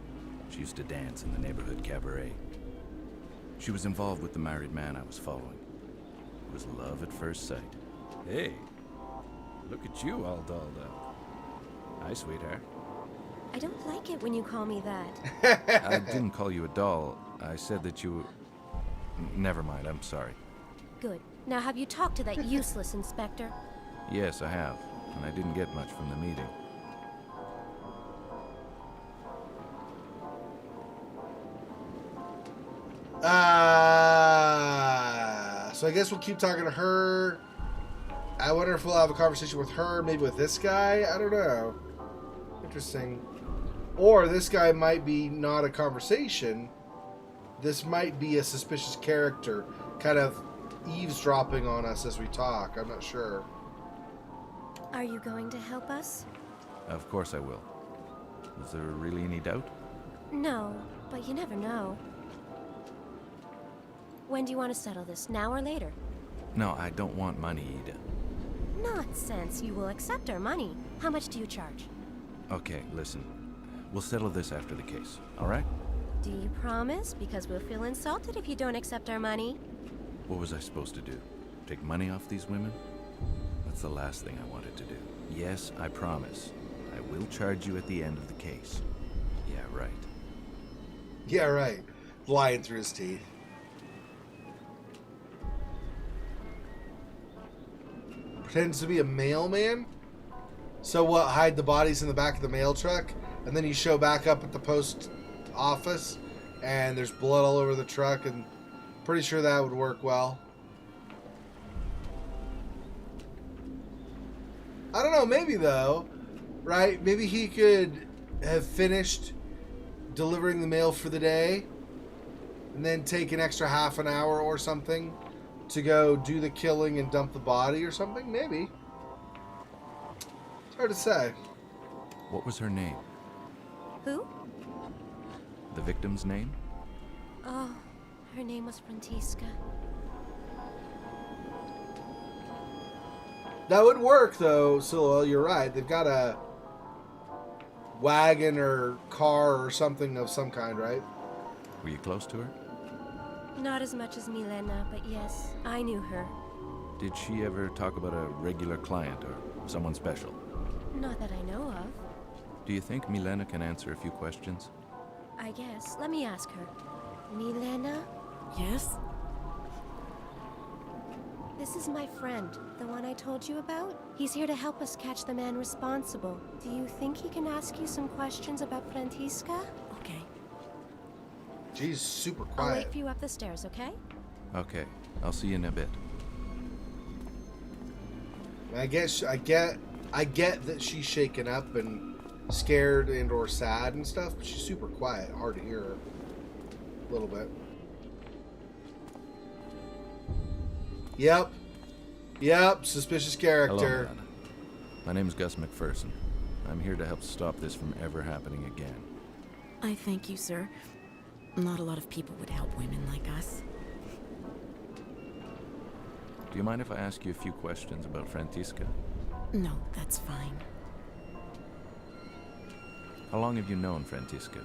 She used to dance in the neighborhood cabaret. She was involved with the married man I was following. It was love at first sight. Hey, look at you all dolled up. Hi, sweetheart. I don't like it when you call me that. I didn't call you a doll. I said that you... Never mind, I'm sorry. Good. Now have you talked to that useless inspector? Yes, I have. And I didn't get much from the meeting. So I guess we'll keep talking to her. I wonder if we'll have a conversation with her, maybe with this guy. I don't know. Interesting. Or this guy might be not a conversation. This might be a suspicious character, kind of eavesdropping on us as we talk. I'm not sure. Are you going to help us? Of course I will. Is there really any doubt? No, but you never know. When do you want to settle this, now or later? No, I don't want money, Ida. Nonsense. You will accept our money. How much do you charge? Okay, listen. We'll settle this after the case, all right? Do you promise? Because we'll feel insulted if you don't accept our money. What was I supposed to do? Take money off these women? That's the last thing I wanted to do. Yes, I promise. I will charge you at the end of the case. Yeah, right. Yeah, right. Lying through his teeth. Pretends to be a mailman? So what, hide the bodies in the back of the mail truck? And then you show back up at the post office and there's blood all over the truck, and pretty sure that would work well. I don't know, maybe though, right? Maybe he could have finished delivering the mail for the day and then take an extra half an hour or something to go do the killing and dump the body or something, maybe. It's hard to say. What was her name? Who? The victim's name? Oh, her name was Frantiska. That would work, though, Silo. You're right. They've got a wagon or car or something of some kind, right? Were you close to her? Not as much as Milena, but yes, I knew her. Did she ever talk about a regular client or someone special? Not that I know of. Do you think Milena can answer a few questions? I guess. Let me ask her. Milena? Yes? This is my friend, the one I told you about. He's here to help us catch the man responsible. Do you think he can ask you some questions about Frantiska? Okay. She's super I'll quiet. wait for you up the stairs, okay? Okay, I'll see you in a bit. I get that she's shaken up and scared and or sad and stuff, but she's super quiet. Hard to hear her. A little bit. Yep, suspicious character. Hello, Milena. My name's Gus McPherson. I'm here to help stop this from ever happening again. I thank you, sir. Not a lot of people would help women like us. Do you mind if I ask you a few questions about Frantiska? No, that's fine. How long have you known Frantiska?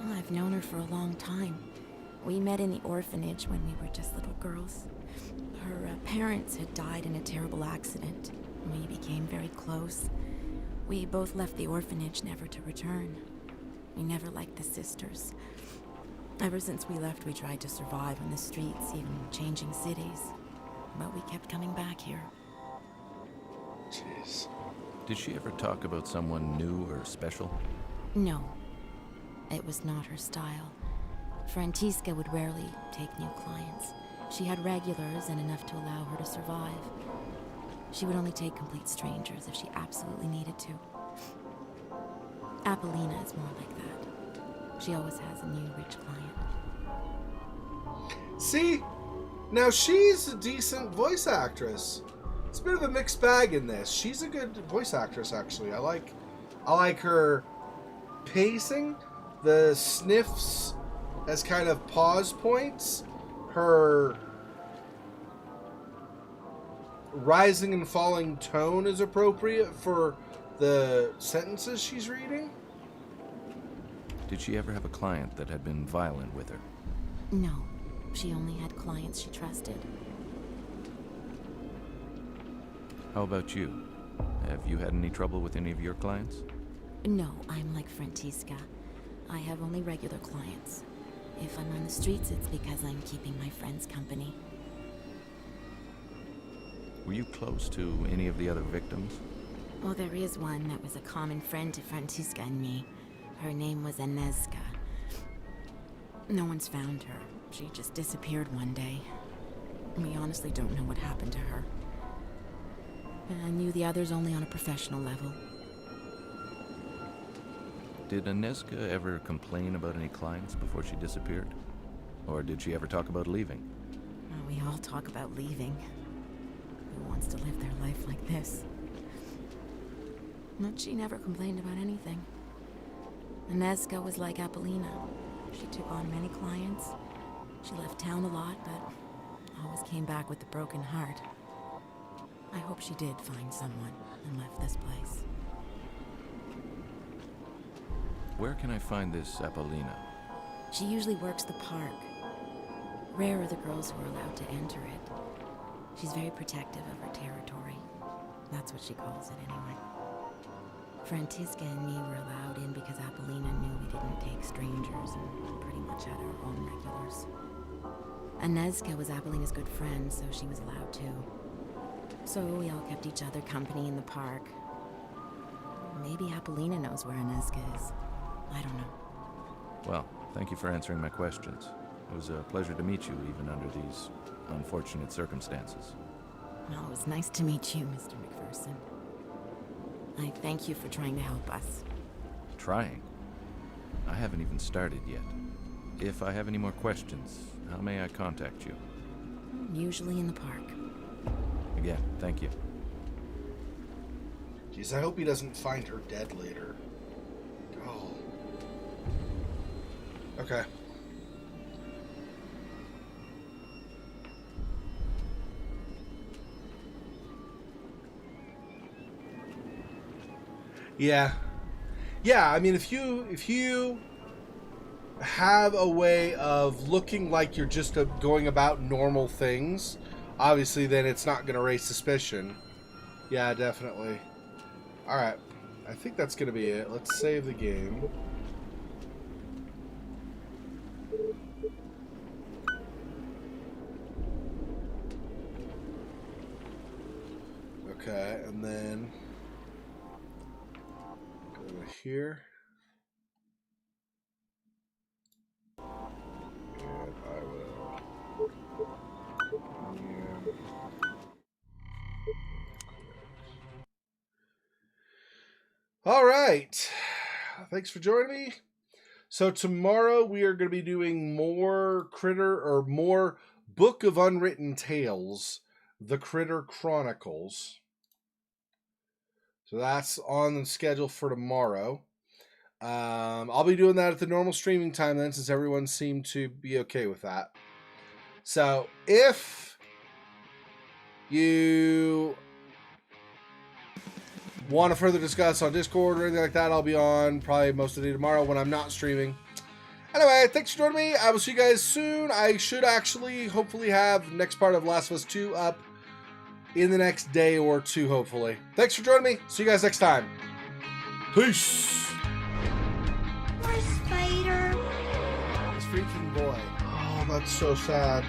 Well, I've known her for a long time. We met in the orphanage when we were just little girls. Her parents had died in a terrible accident. We became very close. We both left the orphanage never to return. We never liked the sisters. Ever since we left, we tried to survive on the streets, even changing cities. But we kept coming back here. Jeez. Did she ever talk about someone new or special? No. It was not her style. Frantiska would rarely take new clients. She had regulars and enough to allow her to survive. She would only take complete strangers if she absolutely needed to. Apollina is more like that. She always has a new rich client. See? Now she's a decent voice actress. It's a bit of a mixed bag in this. She's a good voice actress, actually. I like her pacing, the sniffs as kind of pause points, her rising and falling tone is appropriate for the sentences she's reading. Did she ever have a client that had been violent with her? No. She only had clients she trusted. How about you? Have you had any trouble with any of your clients? No, I'm like Frantiska. I have only regular clients. If I'm on the streets, it's because I'm keeping my friends company. Were you close to any of the other victims? Well, there is one that was a common friend to Frantiska and me. Her name was Agnieszka. No one's found her. She just disappeared one day. We honestly don't know what happened to her. I knew the others only on a professional level. Did Agnieszka ever complain about any clients before she disappeared? Or did she ever talk about leaving? Oh, we all talk about leaving. Who wants to live their life like this? But she never complained about anything. Agnieszka was like Apollina. She took on many clients. She left town a lot, but always came back with a broken heart. I hope she did find someone and left this place. Where can I find this Apollina? She usually works the park. Rare are the girls who are allowed to enter it. She's very protective of her territory. That's what she calls it anyway. Frantiska and me were allowed in because Apollina knew we didn't take strangers and pretty much had our own regulars. Agnieszka was Apollina's good friend, so she was allowed too. So we all kept each other company in the park. Maybe Apollina knows where Agnieszka is. I don't know. Well, thank you for answering my questions. It was a pleasure to meet you, even under these unfortunate circumstances. Well, it was nice to meet you, Mr. McPherson. I thank you for trying to help us. Trying? I haven't even started yet. If I have any more questions, how may I contact you? Usually in the park. Again, thank you. Jeez, I hope he doesn't find her dead later. Oh. Okay. Yeah. Yeah, I mean, if you have a way of looking like you're just going about normal things, obviously then it's not going to raise suspicion. Yeah, definitely. Alright. I think that's going to be it. Let's save the game. Okay, and then go to here. And I will. Yeah. All right. Thanks for joining me. So tomorrow we are going to be doing more more Book of Unwritten Tales, The Critter Chronicles. So that's on the schedule for tomorrow. I'll be doing that at the normal streaming time then, since everyone seemed to be okay with that. So if you want to further discuss on Discord or anything like that, I'll be on probably most of the day tomorrow when I'm not streaming. Anyway, thanks for joining me. I will see you guys soon. I should actually, hopefully, have next part of Last of Us 2 up in the next day or two, hopefully. Thanks for joining me. See you guys next time. Peace. Poor Spider. This freaking boy. Oh, that's so sad.